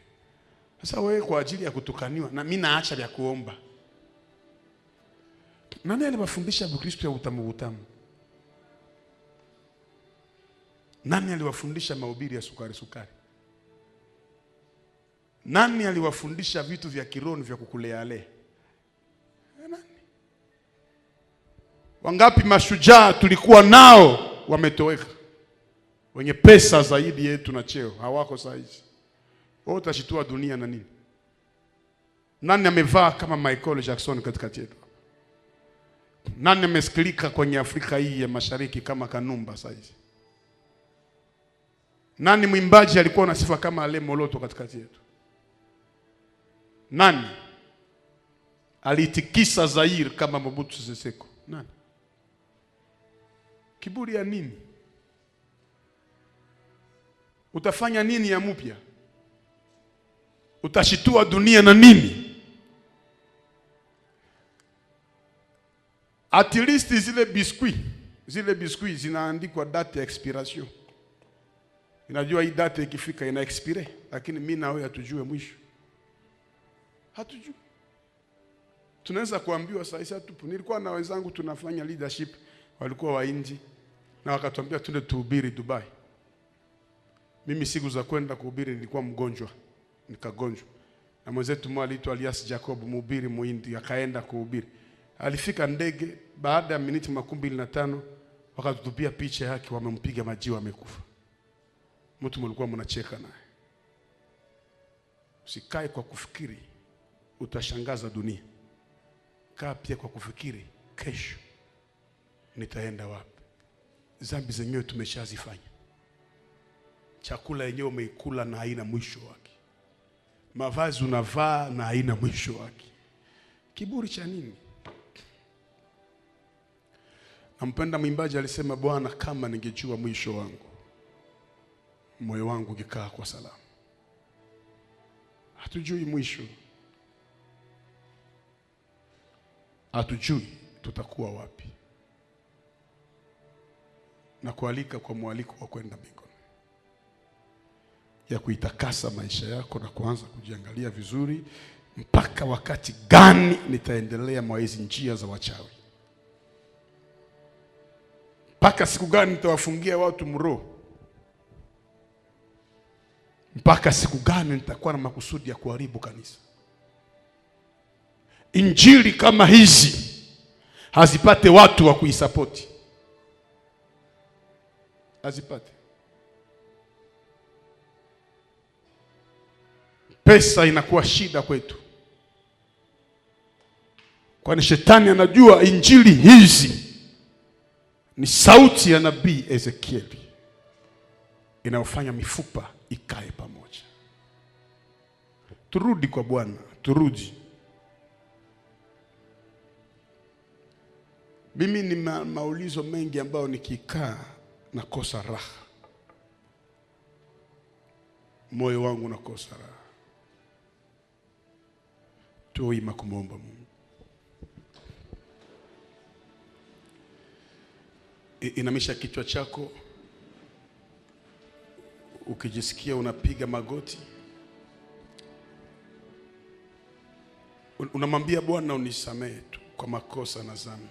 Sasa wewe kwa ajili ya kutukaniwa na mimi naacha vya kuomba. Nani aliwafundisha Kristo ya utamu utamu? Nani aliwafundisha mahubiri ya sukari sukari? Nani aliwafundisha vitu vya kiroho vya kukulea ale? Nani? Wangapi mashujaa tulikuwa nao wametoweka? Wenye pesa zaidi yetu na cheo hawako saizi. Wewe utashitua dunia na nini? Nani amevaa kama Michael Jackson katikati yetu? Nani amesikilika kwenye Afrika hii ya Mashariki kama Kanumba saizi? Nani mwimbaji alikuwa na sifa kama Ale Moloto katikati yetu? Nani alitikisa Zaire kama Mobutu Sese Seko? Nani? Kiburi ya nini? Utafanya nini ya mpya? Utashitua dunia na nini? At least zile biskuit zinaandikwa date ya expiration. Inajua hii date ikifika ina expire, lakini mimi na wewe hatujue mwisho. Hatujui. Tunaweza kuambiwa sasa tupo. Nilikuwa na wenzangu tunafanya leadership, walikuwa waindi na wakatuambia twende tuhubiri Dubai. Mimi siku za kwenda kuhubiri nilikuwa mgonjwa, nikagonjwa. Na mwenzetu mmoja aliitwa Elias Jacob, mhubiri muhindi, akaenda kuhubiri. Alifika ndege, baada ya miniti 25 wakatutupia picha yake, wamempiga majiwa amekufa. Mtu mlikuwa mnacheka naye. Usikae kwa kufikiri utashangaza dunia. Kaa pia kwa kufikiri kesho nitaenda wapi. Dhambi zenyewe tumeshazifanya. Chakula yenyewe umeikula na haina mwisho wake. Mavazi unavaa na haina mwisho wake. Kiburi cha nini? Nampenda mwimbaji alisema, Bwana, kama ningejua mwisho wangu, moyo wangu ungekaa kwa salama. Hatujui mwisho. Hatujui tutakuwa wapi. Na kualika kwa mwaliko wa kwenda mbinguni, ya kuitakasa maisha yako na kuanza kujiangalia vizuri, mpaka wakati gani nitaendelea mwa hizi njia za wachawi? Mpaka siku gani nitawafungia watu mroho? Mpaka siku gani nitakuwa na makusudi ya kuharibu kanisa? Injili kama hizi hazipate watu wa kuisapoti. Hazipate. Pesa inakuwa shida kwetu, kwani shetani anajua injili hizi ni sauti ya nabii Ezekieli inayofanya mifupa ikae pamoja. Turudi kwa Bwana, turudi. Mimi ni maulizo mengi ambayo nikikaa nakosa raha. Moyo wangu unakosa raha. Tuima kumwomba Mungu. Inamisha kichwa chako. Ukijisikia unapiga magoti, unamwambia Bwana, unisamehe tu kwa makosa na dhambi.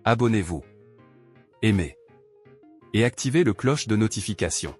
Abonnez-vous, aimez et activez le cloche de notification.